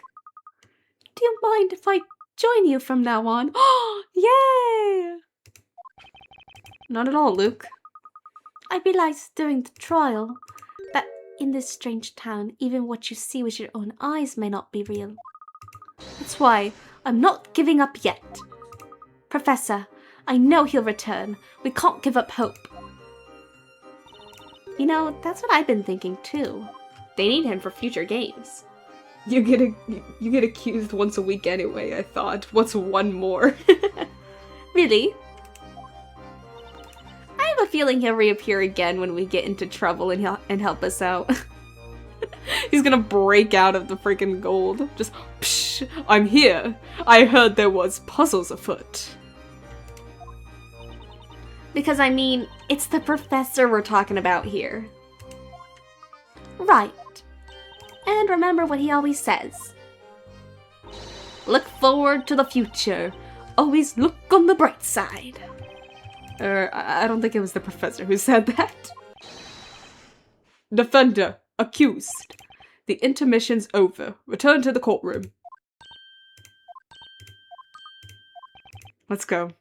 Do you mind if I join you from now on? Oh, yay! Not at all, Luke. I realized during the trial that in this strange town, even what you see with your own eyes may not be real. That's why I'm not giving up yet. Professor, I know he'll return. We can't give up hope. You know, that's what I've been thinking too. They need him for future games. You get accused once a week anyway, I thought. What's one more? Really? I have a feeling he'll reappear again when we get into trouble and help us out. He's gonna break out of the freaking gold. Just, psh, I'm here. I heard there was puzzles afoot. Because, I mean, it's the professor we're talking about here. Right. And remember what he always says. Look forward to the future. Always look on the bright side. I don't think it was the professor who said that. Defender, accused. The intermission's over. Return to the courtroom. Let's go.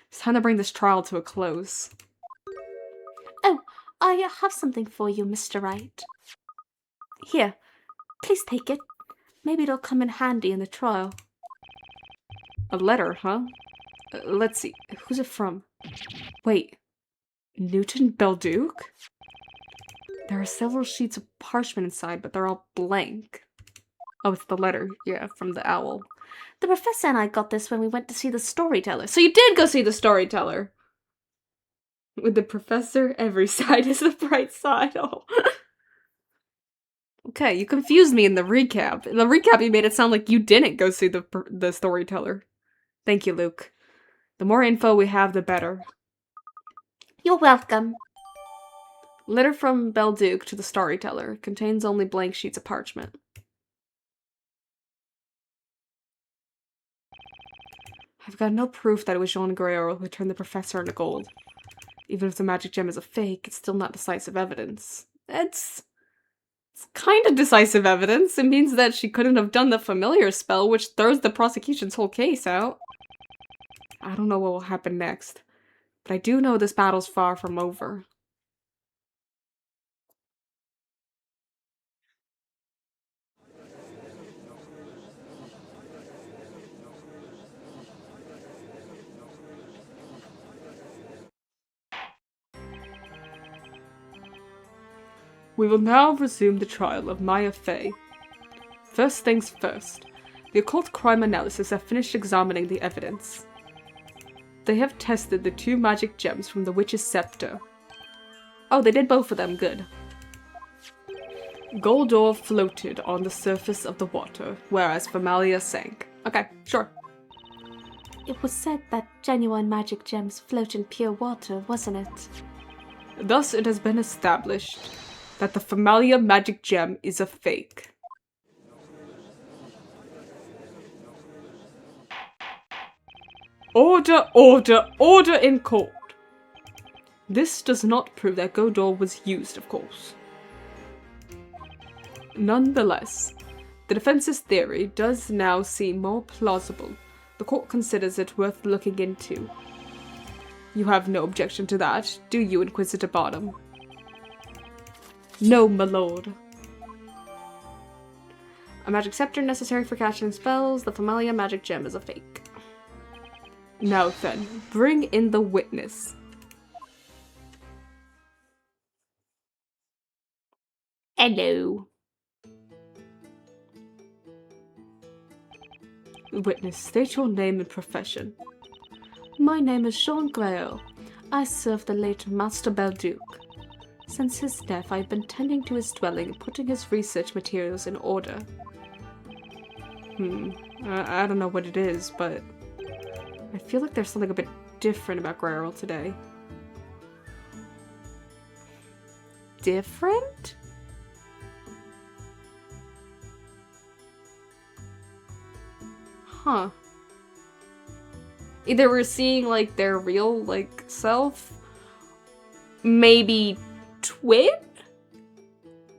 It's time to bring this trial to a close. Oh, I have something for you, Mr. Wright. Here, please take it. Maybe it'll come in handy in the trial. A letter, huh? Let's see. Who's it from? Wait. Newton Belduke? There are several sheets of parchment inside, but they're all blank. Oh, it's the letter. Yeah, from the owl. The professor and I got this when we went to see the storyteller. So you did go see the storyteller! With the professor, every side is the bright side. Oh. Okay, you confused me in the recap. In the recap, you made it sound like you didn't go see the storyteller. Thank you, Luke. The more info we have, the better. You're welcome. Letter from Belduc to the Storyteller. Contains only blank sheets of parchment. I've got no proof that it was Jean Guerrero who turned the professor into gold. Even if the magic gem is a fake, it's still not decisive evidence. It's kind of decisive evidence. It means that she couldn't have done the familiar spell, which throws the prosecution's whole case out. I don't know what will happen next, but I do know this battle's far from over. We will now resume the trial of Maya Fey. First things first, the occult crime analysis have finished examining the evidence. They have tested the 2 magic gems from the witch's scepter. Oh, they did both of them, good. Gold ore floated on the surface of the water, whereas Familia sank. Okay, sure. It was said that genuine magic gems float in pure water, wasn't it? Thus, it has been established that the Familia magic gem is a fake. Order, order, order in court! This does not prove that Godor was used, of course. Nonetheless, the defense's theory does now seem more plausible. The court considers it worth looking into. You have no objection to that, do you, Inquisitor Bottom? No, my lord. A magic scepter necessary for casting spells. The Familia magic gem is a fake. Now then, bring in the witness. Hello. Witness, state your name and profession. My name is Jean Guerrero. I serve the late Master Belduc. Since his death, I've been tending to his dwelling, putting his research materials in order. I don't know what it is, but I feel like there's something a bit different about Guerrero today. Different? Huh. Either we're seeing, like, their real, like, self. Maybe twin?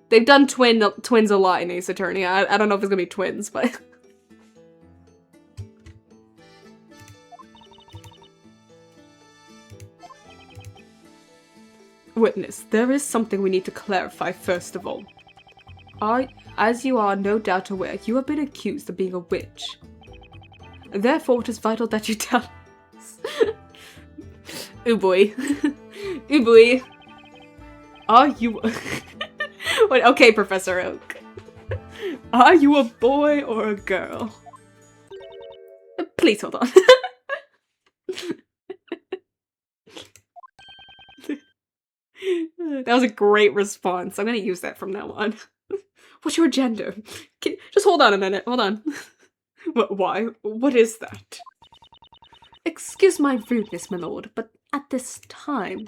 They've done twins a lot in Ace Attorney. I don't know if it's gonna be twins, but... Witness, there is something we need to clarify first of all. As you are no doubt aware, you have been accused of being a witch. Therefore, it is vital that you tell us. Ooh boy. Ooh boy. Are you... Wait, okay, Professor Oak. Are you a boy or a girl? Please hold on. That was a great response. I'm gonna use that from now on. What's your gender? Just hold on a minute. Hold on. Why? What is that? Excuse my rudeness, my lord, but at this time,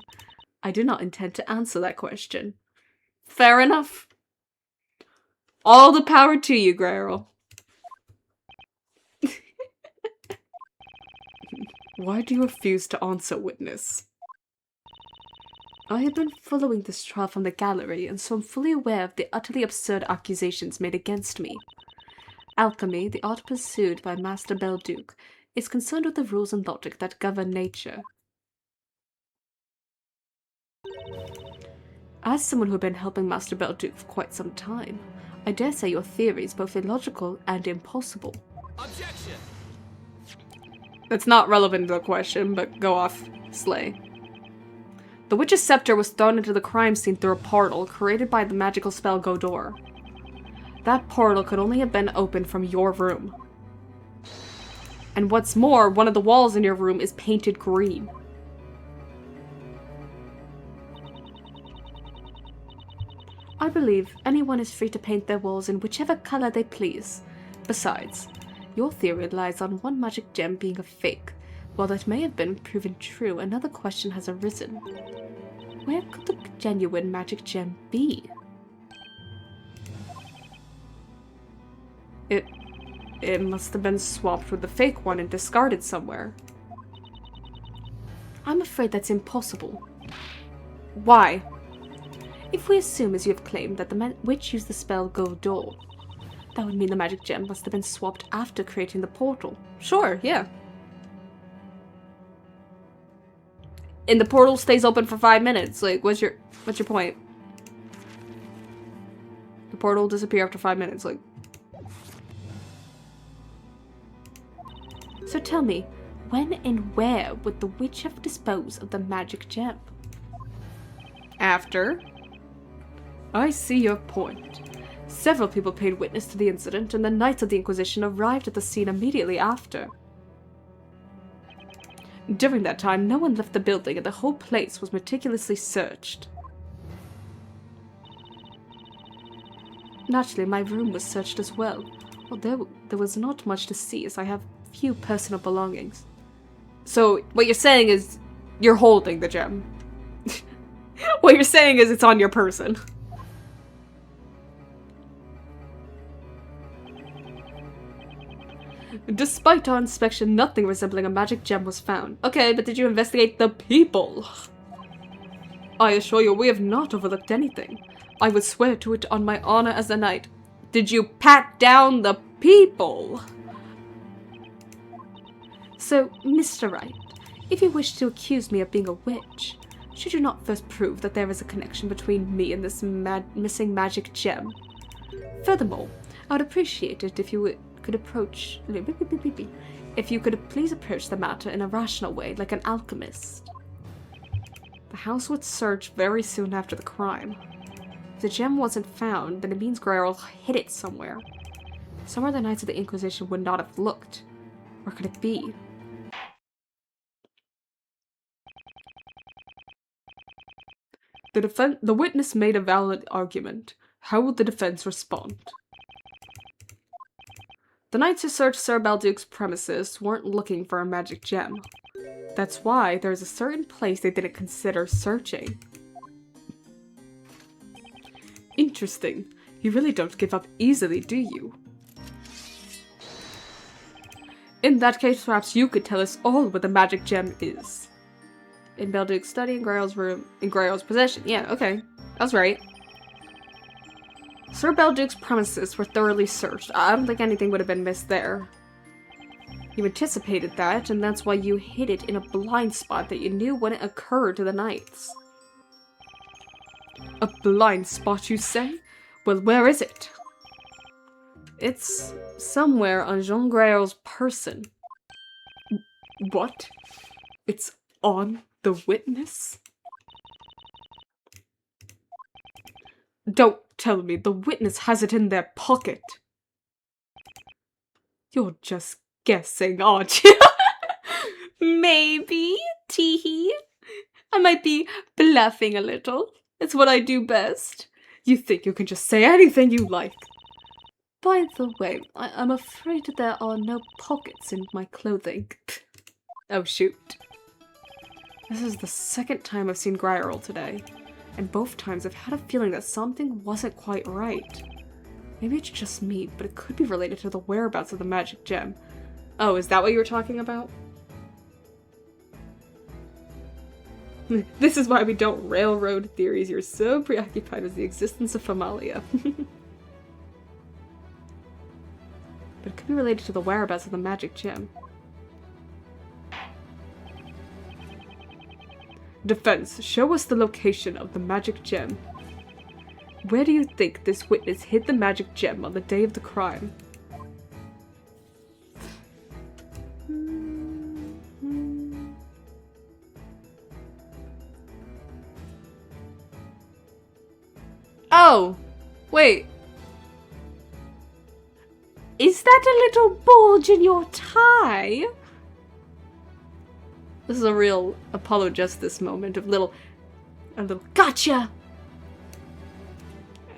I do not intend to answer that question. Fair enough. All the power to you, Guerrero. Why do you refuse to answer, witness? I have been following this trial from the gallery, and so I'm fully aware of the utterly absurd accusations made against me. Alchemy, the art pursued by Master Belduc, is concerned with the rules and logic that govern nature. As someone who has been helping Master Belduc for quite some time, I dare say your theory is both illogical and impossible. Objection! It's not relevant to the question, but go off, Slay. The witch's scepter was thrown into the crime scene through a portal created by the magical spell Godor. That portal could only have been opened from your room. And what's more, one of the walls in your room is painted green. I believe anyone is free to paint their walls in whichever color they please. Besides, your theory relies on one magic gem being a fake. While that may have been proven true, another question has arisen. Where could the genuine magic gem be? It must have been swapped with the fake one and discarded somewhere. I'm afraid that's impossible. Why? If we assume, as you have claimed, that the witch used the spell Go Door, that would mean the magic gem must have been swapped after creating the portal. Sure, yeah. And the portal stays open for 5 minutes. Like, what's your point? The portal will disappear after 5 minutes, like. So tell me, when and where would the witch have disposed of the magic gem? After? I see your point. Several people paid witness to the incident, and the Knights of the Inquisition arrived at the scene immediately after. During that time, no one left the building, and the whole place was meticulously searched. Naturally, my room was searched as well, although there was not much to see as I have few personal belongings. So, what you're saying is you're holding the gem. What you're saying is it's on your person. Despite our inspection, nothing resembling a magic gem was found. Okay, but did you investigate the people? I assure you, we have not overlooked anything. I would swear to it on my honor as a knight. Did you pat down the people? So, Mr. Wright, if you wish to accuse me of being a witch, should you not first prove that there is a connection between me and this missing magic gem? Furthermore, I would appreciate it if you could approach... If you could please approach the matter in a rational way, like an alchemist. The house was searched very soon after the crime. If the gem wasn't found, then it means Grail hid it somewhere. Somewhere the Knights of the Inquisition would not have looked. Where could it be? The witness made a valid argument. How would the defense respond? The knights who searched Sir Balduke's premises weren't looking for a magic gem. That's why there's a certain place they didn't consider searching. Interesting. You really don't give up easily, do you? In that case, perhaps you could tell us all what the magic gem is. In Balduke's study, in Grail's room, in Grail's possession. Yeah, okay. I was right. Sir Balduke's premises were thoroughly searched. I don't think anything would have been missed there. You anticipated that, and that's why you hid it in a blind spot that you knew wouldn't occur to the knights. A blind spot, you say? Well, where is it? It's somewhere on Jean Grail's person. What? It's on the witness? Don't tell me the witness has it in their pocket. You're just guessing, aren't you? Maybe, teehee. I might be bluffing a little. It's what I do best. You think you can just say anything you like. By the way, I'm afraid there are no pockets in my clothing. Oh, shoot. This is the second time I've seen Grierl today, and both times I've had a feeling that something wasn't quite right. Maybe it's just me, but it could be related to the whereabouts of the magic gem. Oh, is that what you were talking about? This is why we don't railroad theories. You're so preoccupied with the existence of Famalia. But it could be related to the whereabouts of the magic gem. Defense, show us the location of the magic gem. Where do you think this witness hid the magic gem on the day of the crime? Oh! Wait. Is that a little bulge in your tie? This is a real Apollo Justice moment of a little gotcha!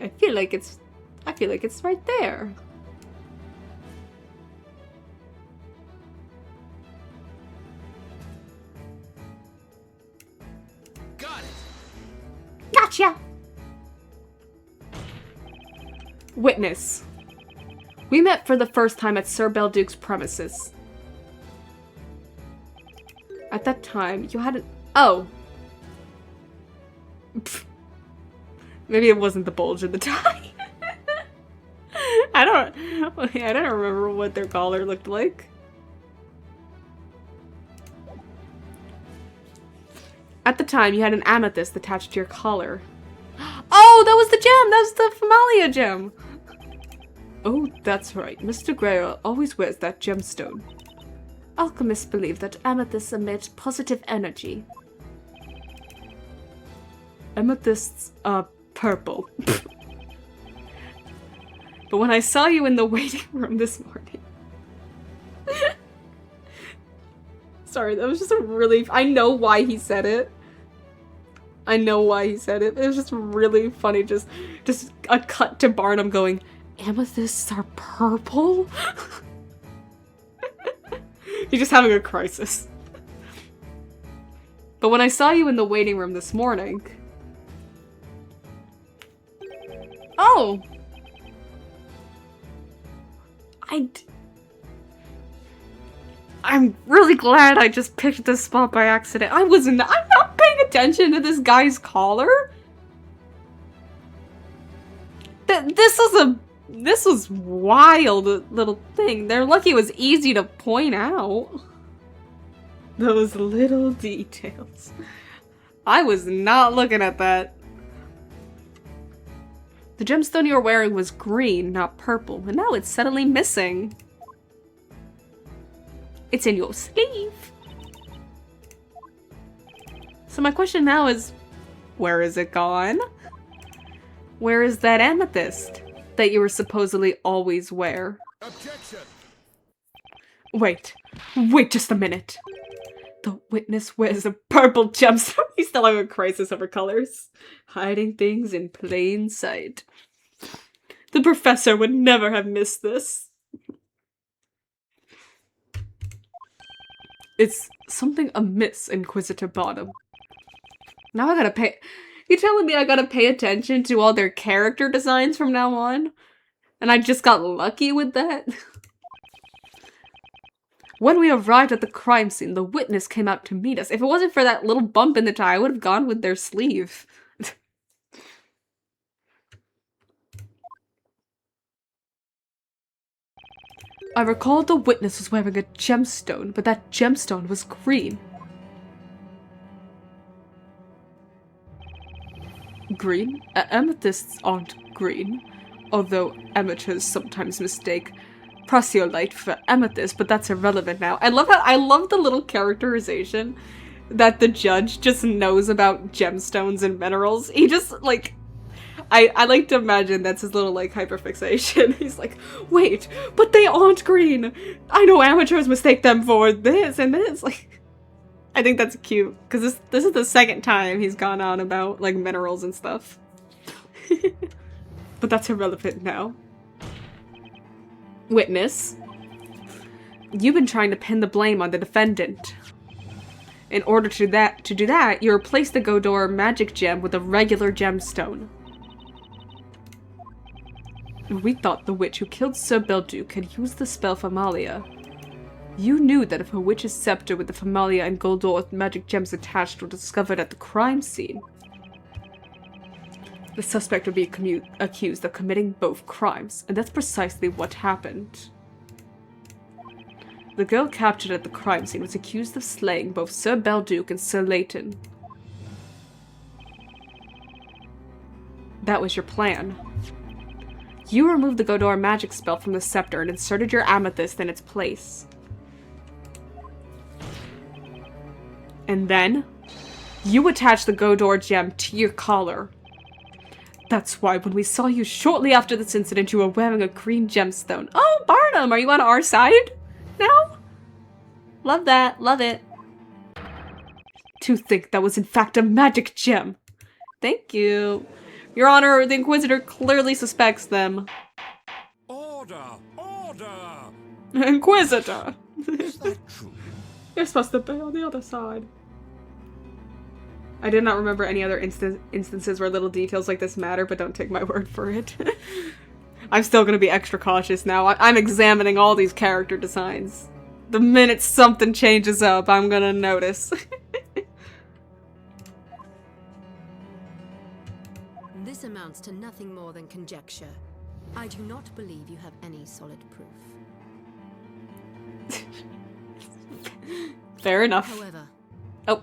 I feel like it's right there. Got it. Gotcha! Witness. We met for the first time at Sir Belduke's premises. At that time, you hadn't... Oh. Pfft. Maybe it wasn't the bulge in the tie. I don't remember what their collar looked like. At the time, you had an amethyst attached to your collar. Oh, that was the gem! That was the Famalia gem! Oh, that's right. Mr. Greyer always wears that gemstone. Alchemists believe that amethysts emit positive energy. Amethysts are purple. But when I saw you in the waiting room this morning... Sorry, that was just a really... I know why he said it. I know why he said it. It was just really funny. Just a cut to Barnum going, amethysts are purple? He's just having a crisis. But when I saw you in the waiting room this morning... Oh! I'm really glad I just picked this spot by accident. I'm not paying attention to this guy's collar. This was wild little thing. They're lucky it was easy to point out. Those little details. I was not looking at that. The gemstone you were wearing was green, not purple, and now it's suddenly missing. It's in your sleeve. So my question now is, where is it gone? Where is that amethyst that you were supposedly always wear? Objection. Wait just a minute. The witness wears a purple gemstone. He's still having a crisis over colors. Hiding things in plain sight. The professor would never have missed this. It's something amiss, Inquisitor Bottom. Now I gotta pay... You telling me I gotta pay attention to all their character designs from now on? And I just got lucky with that? When we arrived at the crime scene, the witness came out to meet us. If it wasn't for that little bump in the tie, I would have gone with their sleeve. I recalled the witness was wearing a gemstone, but that gemstone was green. Green? Amethysts aren't green, although amateurs sometimes mistake prasiolite for amethyst, but that's irrelevant now. I love the little characterization that the judge just knows about gemstones and minerals. He just, like... I like to imagine that's his little, like, hyperfixation. He's like, wait, but they aren't green! I know amateurs mistake them for this and this! Like, I think that's cute, because this is the second time he's gone on about, like, minerals and stuff. But that's irrelevant now. Witness. You've been trying to pin the blame on the defendant. In order to do that, you replace the Godor magic gem with a regular gemstone. We thought the witch who killed Sir Belduke had used the spell Famalia. You knew that if a witch's scepter with the Famalia and Goldor magic gems attached were discovered at the crime scene, the suspect would be accused of committing both crimes, and that's precisely what happened. The girl captured at the crime scene was accused of slaying both Sir Belduke and Sir Layton. That was your plan. You removed the Godor magic spell from the scepter and inserted your amethyst in its place. And then, you attached the Godor gem to your collar. That's why when we saw you shortly after this incident, you were wearing a green gemstone. Oh, Barnum, are you on our side now? Love that. Love it. To think that was in fact a magic gem. Thank you. Your Honor, the Inquisitor clearly suspects them. Order! Order! Inquisitor! Is that true? You're supposed to be on the other side. I did not remember any other instances where little details like this matter, but don't take my word for it. I'm still gonna be extra cautious now. I'm examining all these character designs. The minute something changes up, I'm gonna notice. This amounts to nothing more than conjecture. I do not believe you have any solid proof. Fair enough. However, Oh.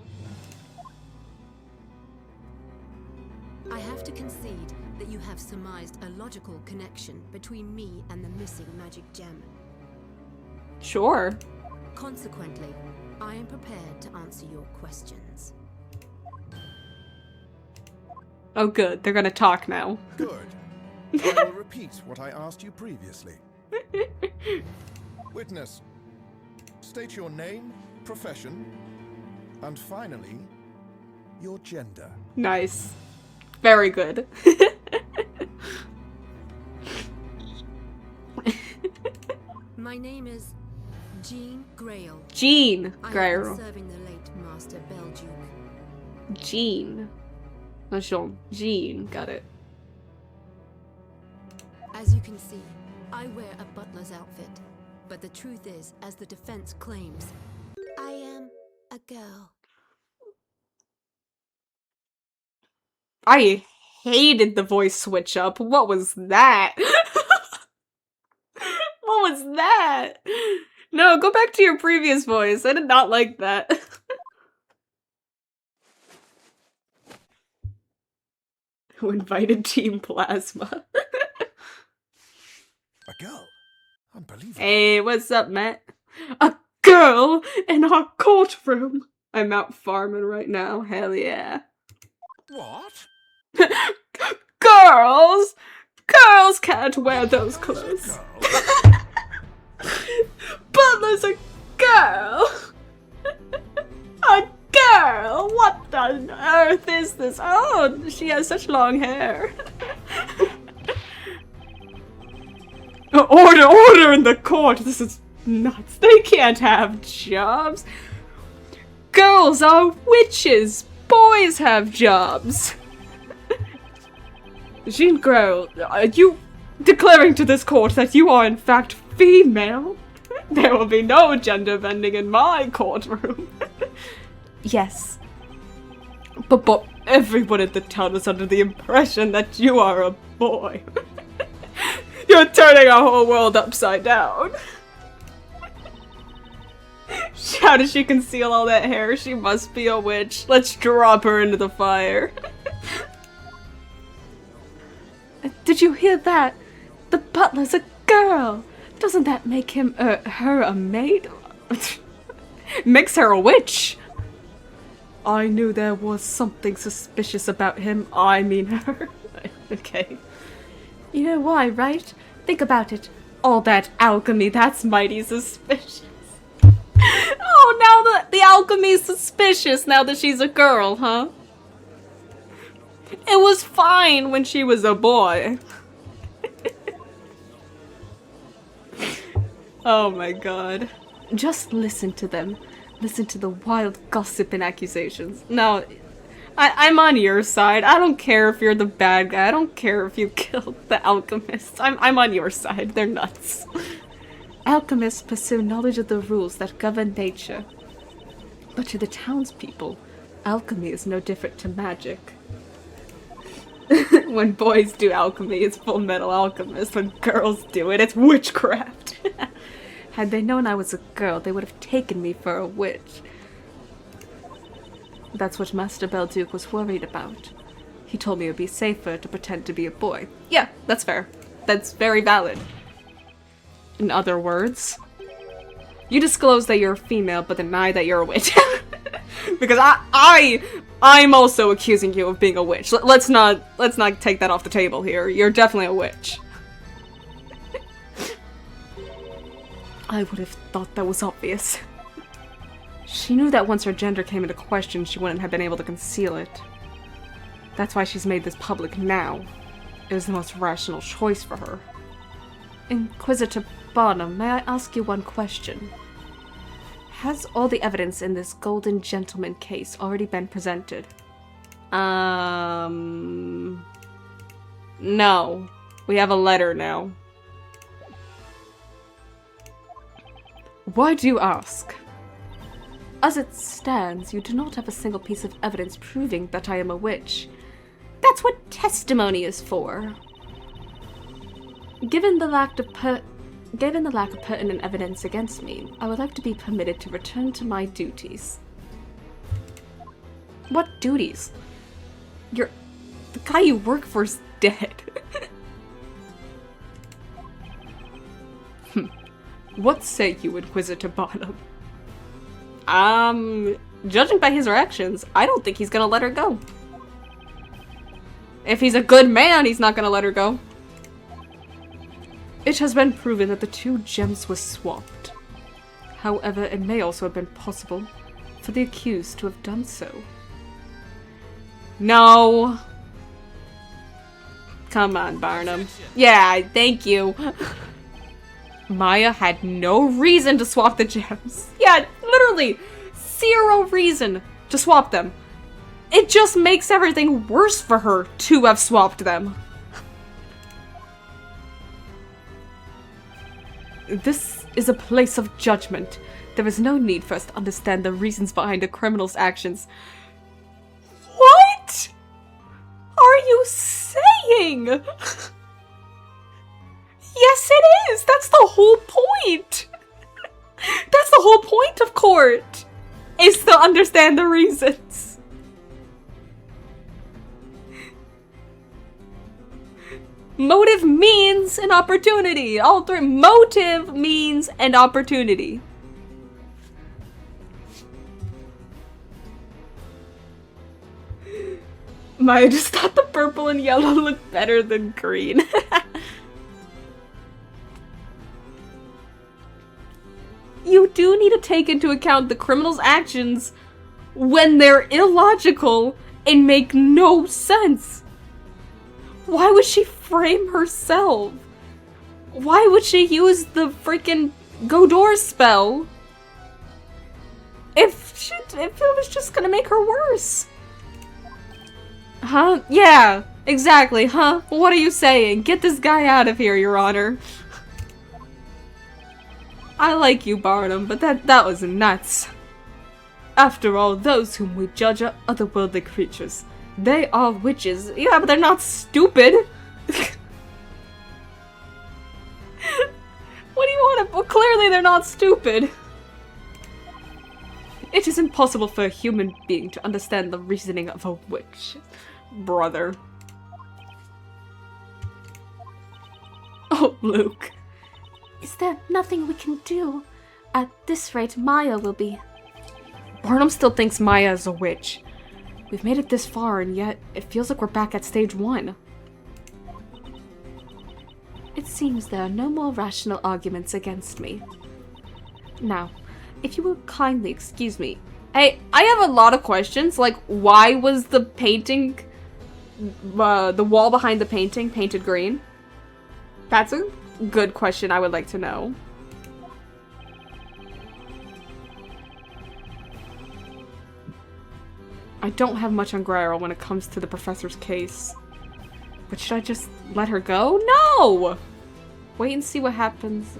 I have to concede that you have surmised a logical connection between me and the missing magic gem. Sure. Consequently, I am prepared to answer your questions. Oh good, they're gonna talk now. Good. I will repeat what I asked you previously. Witness, state your name, profession, and finally, your gender. Nice. Very good. My name is Jean Grail. Jean I have Grail. been serving the late Master Belduke. Jean. Oh, sure. Jean. Got it. As you can see, I wear a butler's outfit. But the truth is, as the defense claims, I am a girl. I hated the voice switch up. What was that? What was that? No, go back to your previous voice. I did not like that. Who invited Team Plasma? A girl? Unbelievable. Hey, what's up, Matt? A girl in our courtroom. I'm out farming right now. Hell yeah. What? Girls! Girls can't wear those clothes. Girl? Butler's a girl! A girl! What on earth is this? Oh, she has such long hair. Order in the court! This is nuts. They can't have jobs. Girls are witches. Boys have jobs. Jean Grell, are you declaring to this court that you are in fact female? There will be no gender bending in my courtroom. Yes. But everyone at the town is under the impression that you are a boy. You're turning our whole world upside down. How does she conceal all that hair? She must be a witch. Let's drop her into the fire. Did you hear that? The butler's a girl. Doesn't that make him, her a maid? Makes her a witch. I knew there was something suspicious about him. I mean her. Okay. You know why, right? Think about it. All that alchemy, that's mighty suspicious. Oh, now that the alchemy's suspicious now that she's a girl, huh? It was fine when she was a boy. Oh my god. Just listen to them. Listen to the wild gossip and accusations. No, I'm on your side. I don't care if you're the bad guy. I don't care if you killed the alchemists. I'm on your side. They're nuts. Alchemists pursue knowledge of the rules that govern nature. But to the townspeople, alchemy is no different to magic. When boys do alchemy, it's Full Metal Alchemist. When girls do it, it's witchcraft. Had they known I was a girl, they would have taken me for a witch. That's what Master Belduke was worried about. He told me it would be safer to pretend to be a boy. Yeah, that's fair. That's very valid. In other words, you disclose that you're a female, but deny that you're a witch. Because I'm also accusing you of being a witch. Let's not take that off the table here. You're definitely a witch. I would have thought that was obvious. She knew that once her gender came into question, she wouldn't have been able to conceal it. That's why she's made this public now. It was the most rational choice for her. Inquisitor Barnum, may I ask you one question? Has all the evidence in this Golden Gentleman case already been presented? No. We have a letter now. Why do you ask? As it stands, you do not have a single piece of evidence proving that I am a witch. That's what testimony is for. Given the lack of pertinent evidence against me, I would like to be permitted to return to my duties. What duties? The guy you work for is dead. What say you, Inquisitor Bottom? Judging by his reactions, I don't think he's gonna let her go. If he's a good man, he's not gonna let her go. It has been proven that the 2 gems were swapped. However, it may also have been possible for the accused to have done so. No. Come on, Barnum. Yeah, thank you. Maya had no reason to swap the gems. Yeah, literally 0 reason to swap them. It just makes everything worse for her to have swapped them. This is a place of judgment. There is no need for us to understand the reasons behind a criminal's actions. What are you saying? Yes, it is! That's the whole point! That's the whole point of court! Is to understand the reasons. Motive means an opportunity. All 3. Motive means an opportunity. Maya just thought the purple and yellow looked better than green. You do need to take into account the criminal's actions when they're illogical and make no sense. Why would she frame herself? Why would she use the freaking Godor spell? If it was just gonna make her worse. Huh? Yeah, exactly, huh? What are you saying? Get this guy out of here, Your Honor. I like you, Barnum, but that was nuts. After all, those whom we judge are otherworldly creatures. They are witches. Yeah, but they're not stupid. What do you want to... Well, clearly they're not stupid. It is impossible for a human being to understand the reasoning of a witch. Brother. Oh, Luke. Is there nothing we can do? At this rate, Maya will be. Barnum still thinks Maya is a witch. We've made it this far, and yet it feels like we're back at stage 1. It seems there are no more rational arguments against me. Now, if you will kindly excuse me. Hey, I have a lot of questions, like why was the painting, the wall behind the painting painted green? That's a good question I would like to know. I don't have much on Greil when it comes to the professor's case. But should I just let her go? No! Wait and see what happens.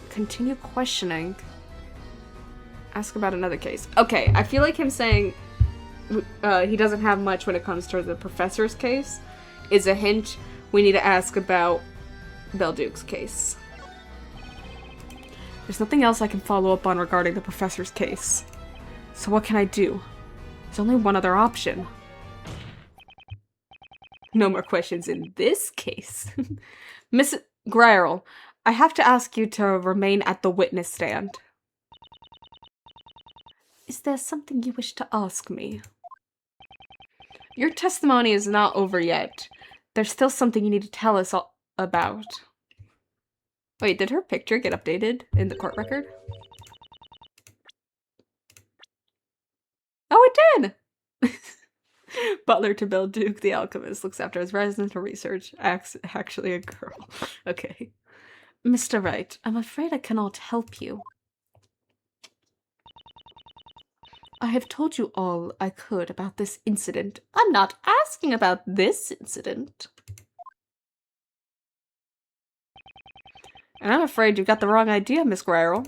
Continue questioning. Ask about another case. Okay, I feel like him saying he doesn't have much when it comes to the professor's case is a hint we need to ask about Belduke's case. There's nothing else I can follow up on regarding the professor's case. So what can I do? There's only one other option. No more questions in this case. Miss Greil, I have to ask you to remain at the witness stand. Is there something you wish to ask me? Your testimony is not over yet. There's still something you need to tell us all about. Wait, did her picture get updated in the court record? Oh, it did! Butler to Belduke, the alchemist, looks after his residential research. Actually a girl. Okay. Mr. Wright, I'm afraid I cannot help you. I have told you all I could about this incident. I'm not asking about this incident. And I'm afraid you got the wrong idea, Miss Guerrero.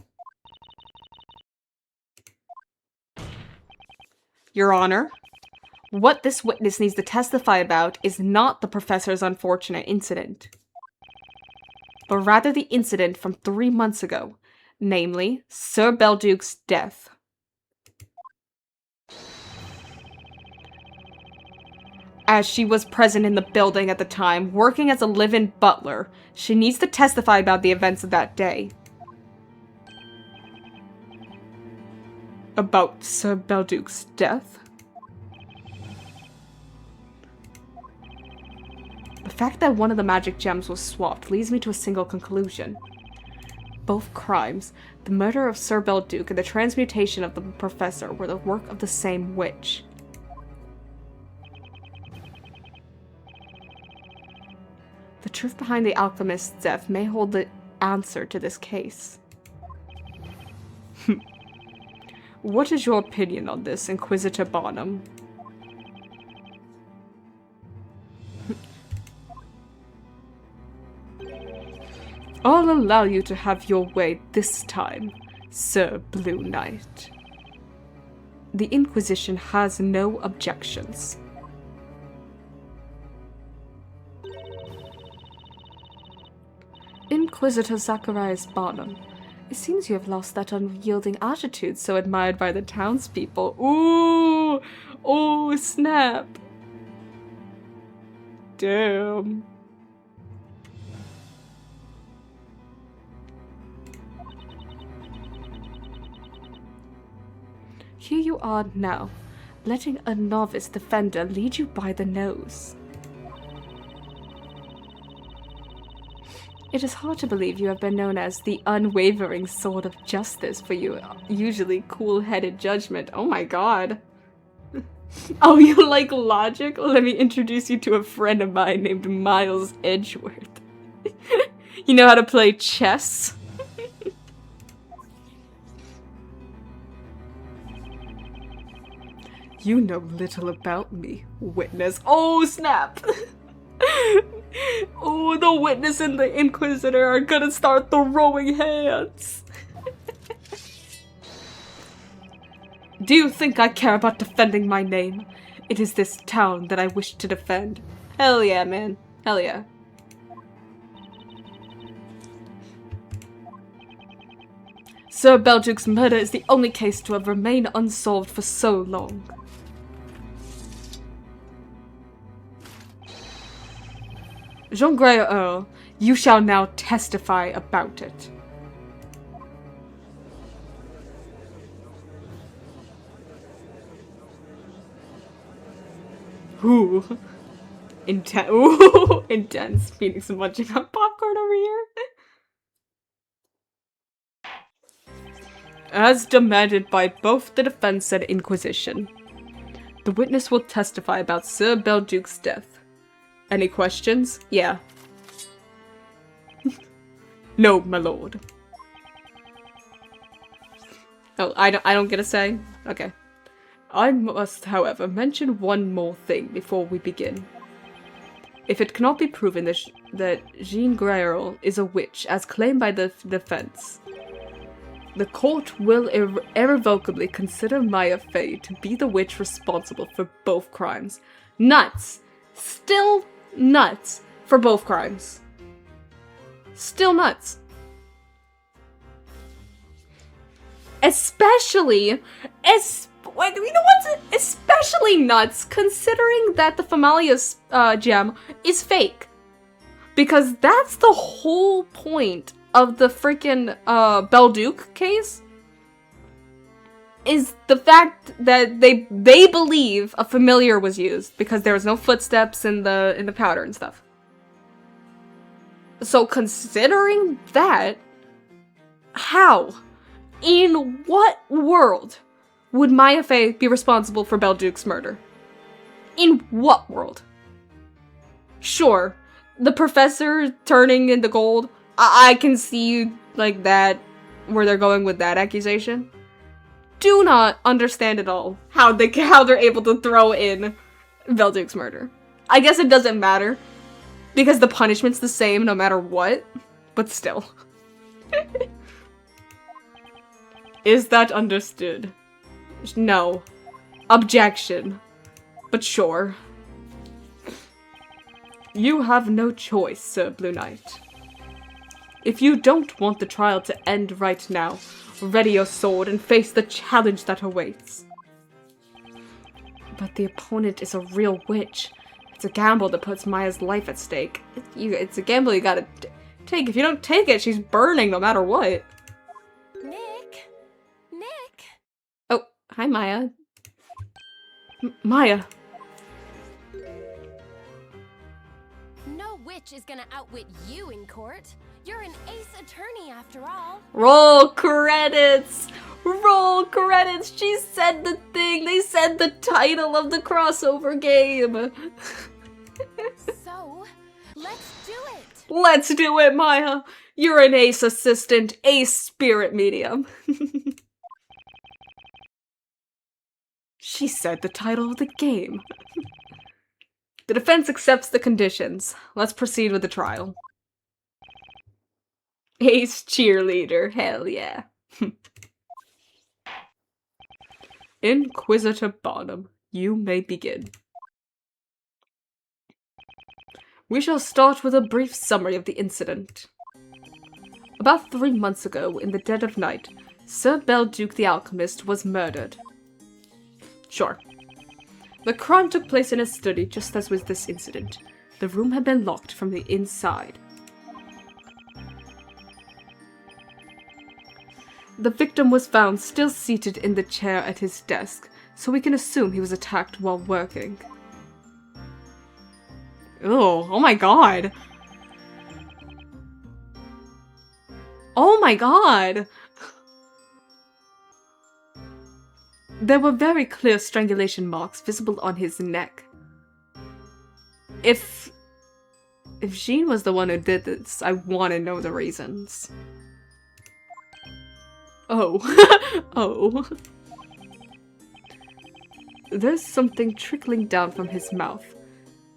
Your Honor, what this witness needs to testify about is not the professor's unfortunate incident, but rather the incident from 3 months ago, namely, Sir Belduke's death. As she was present in the building at the time, working as a live-in butler, she needs to testify about the events of that day. About Sir Belduke's death? The fact that one of the magic gems was swapped leads me to a single conclusion. Both crimes, the murder of Sir Belduke and the transmutation of the professor, were the work of the same witch. The truth behind the alchemist's death may hold the answer to this case. What is your opinion on this, Inquisitor Barnum? I'll allow you to have your way this time, Sir Blue Knight. The Inquisition has no objections. Inquisitor Zacharias Barnum, it seems you have lost that unyielding attitude so admired by the townspeople. Ooh! Oh, snap! Damn. Here you are now, letting a novice defender lead you by the nose. It is hard to believe you have been known as the unwavering sword of justice for your usually cool-headed judgment. Oh my god. Oh, you like logic? Let me introduce you to a friend of mine named Miles Edgeworth. You know how to play chess? You know little about me, witness. Oh, snap! Oh, the witness and the Inquisitor are gonna start throwing hands. Do you think I care about defending my name? It is this town that I wish to defend. Hell yeah, man. Hell yeah. Sir Belduke's murder is the only case to have remained unsolved for so long. Jean Grey Earl, you shall now testify about it. Ooh. Intense. Phoenix munching on popcorn over here. As demanded by both the defense and Inquisition, the witness will testify about Sir Belduke's death. Any questions? Yeah. No, my lord. Oh, I don't get a say? Okay. I must, however, mention one more thing before we begin. If it cannot be proven that Jean Grey is a witch, as claimed by the defense, the court will irrevocably consider Maya Fey to be the witch responsible for both crimes. Nuts! Still nuts for both crimes. Still nuts. Especially nuts considering that the Famalia's gem is fake. Because that's the whole point of the freaking Belduke case. Is the fact that they believe a familiar was used because there was no footsteps in the powder and stuff. So considering that, how? In what world would Maya Fey be responsible for Belduke's murder? In what world? Sure, the professor turning into gold, I can see like that, where they're going with that accusation. do not understand at all how they're able to throw in Belduke's murder. I guess it doesn't matter, because the punishment's the same no matter what, but still. Is that understood? No. Objection. But sure. You have no choice, Sir Blue Knight. If you don't want the trial to end right now, ready your sword and face the challenge that awaits. But the opponent is a real witch. It's a gamble that puts Maya's life at stake. It's a gamble you gotta take. If you don't take it, she's burning no matter what. Nick? Nick? Oh, hi Maya. Maya. No witch is gonna outwit you in court. You're an ace attorney after all. Roll credits! Roll credits! She said the thing! They said the title of the crossover game! So, let's do it! Let's do it, Maya! You're an ace assistant, ace spirit medium. She said the title of the game. The defense accepts the conditions. Let's proceed with the trial. Ace cheerleader, hell yeah. Inquisitor Bonham, you may begin. We shall start with a brief summary of the incident. About 3 months ago, in the dead of night, Sir Belduke the Alchemist was murdered. Sure. The crime took place in a study just as with this incident. The room had been locked from the inside. The victim was found still seated in the chair at his desk, so we can assume he was attacked while working. Oh my god. Oh my god. There were very clear strangulation marks visible on his neck. If Jean was the one who did this, I want to know the reasons. Oh. Oh. There's something trickling down from his mouth.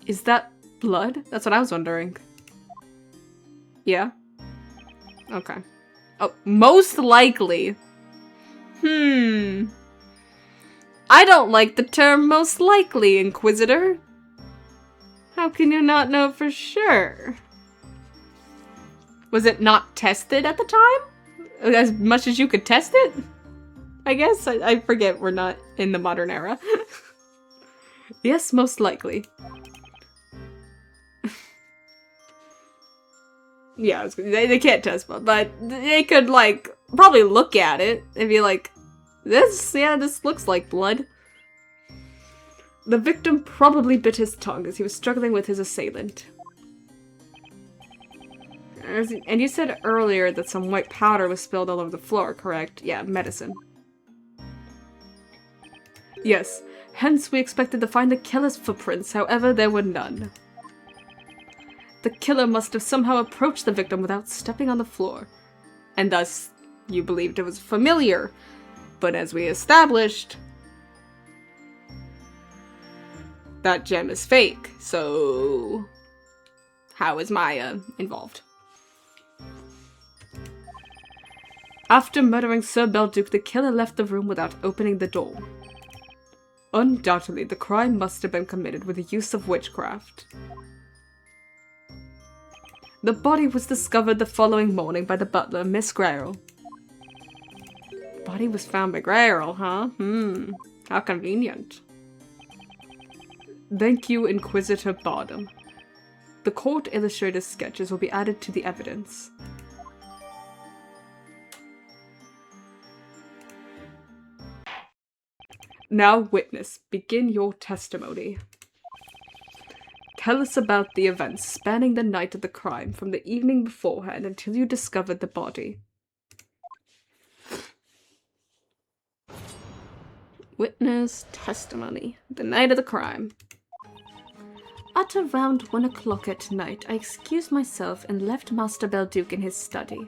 Is that blood? That's what I was wondering. Yeah? Okay. Oh, most likely. I don't like the term most likely, Inquisitor. How can you not know for sure? Was it not tested at the time? As much as you could test it? I guess. I forget we're not in the modern era. Yes, most likely. Yeah, they can't test blood, but they could, like, probably look at it and be like, this looks like blood. The victim probably bit his tongue as he was struggling with his assailant. And you said earlier that some white powder was spilled all over the floor, correct? Yeah, medicine. Yes, hence we expected to find the killer's footprints, however there were none. The killer must have somehow approached the victim without stepping on the floor, and thus you believed it was familiar, but as we established, that gem is fake, so how is Maya involved? After murdering Sir Belduke, the killer left the room without opening the door. Undoubtedly, the crime must have been committed with the use of witchcraft. The body was discovered the following morning by the butler, Miss Grayrel. Body was found by Grayrel, huh? How convenient. Thank you, Inquisitor Bardem. The court illustrator's sketches will be added to the evidence. Now, witness, begin your testimony. Tell us about the events spanning the night of the crime from the evening beforehand until you discovered the body. Witness testimony. The night of the crime. At around 1 o'clock at night, I excused myself and left Master Belduke in his study.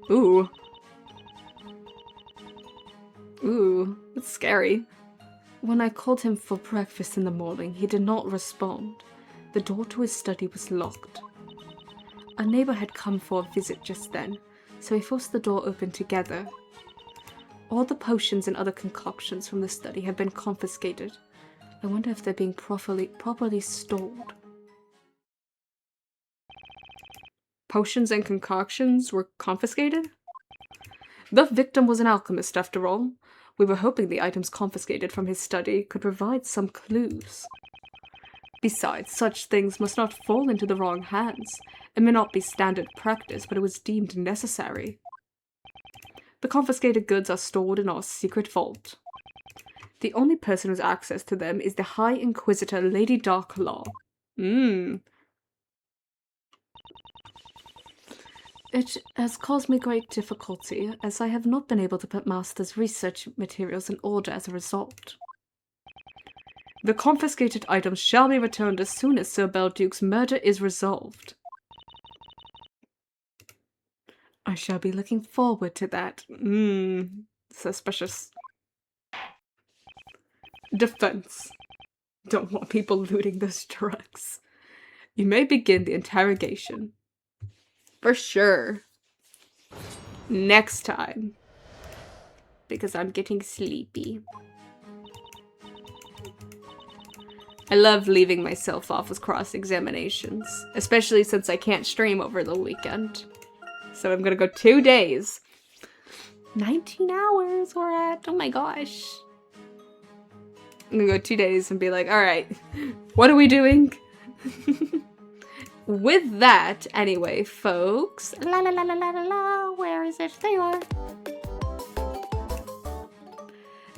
Ooh. It's scary. When I called him for breakfast in the morning, he did not respond. The door to his study was locked. A neighbor had come for a visit just then, so we forced the door open together. All the potions and other concoctions from the study have been confiscated. I wonder if they're being properly stored. Potions and concoctions were confiscated? The victim was an alchemist, after all. We were hoping the items confiscated from his study could provide some clues. Besides, such things must not fall into the wrong hands. It may not be standard practice, but it was deemed necessary. The confiscated goods are stored in our secret vault. The only person who has access to them is the High Inquisitor, Lady Darklaw. It has caused me great difficulty, as I have not been able to put Master's research materials in order as a result. The confiscated items shall be returned as soon as Sir Belduke's murder is resolved. I shall be looking forward to that. Suspicious. Defense. Don't want people looting those drugs. You may begin the interrogation. For sure. Next time. Because I'm getting sleepy. I love leaving myself off with cross-examinations. Especially since I can't stream over the weekend. So I'm gonna go 2 days. 19 hours we're at. Oh my gosh. I'm gonna go 2 days and be like, alright, what are we doing? With that, anyway, folks. La la la la la la la. Where is it? There you are.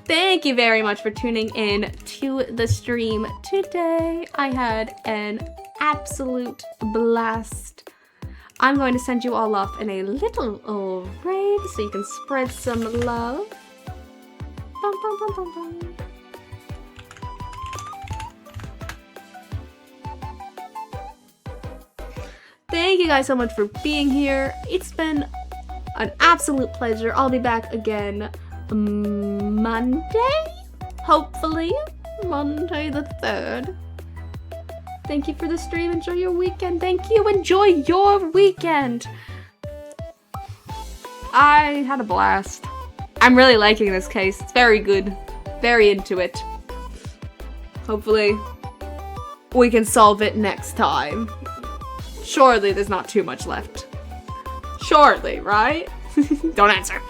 Thank you very much for tuning in to the stream today. I had an absolute blast. I'm going to send you all off in a little raid so you can spread some love. Bum, bum, bum, bum, bum. Thank you guys so much for being here. It's been an absolute pleasure. I'll be back again Monday? Hopefully. Monday the 3rd. Thank you for the stream. Enjoy your weekend. Thank you. Enjoy your weekend. I had a blast. I'm really liking this case. It's very good. Very into it. Hopefully we can solve it next time. Surely there's not too much left. Surely, right? Don't answer.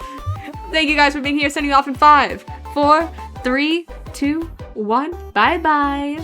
Thank you guys for being here. Sending you off in 5, 4, 3, 2, 1. Bye-bye.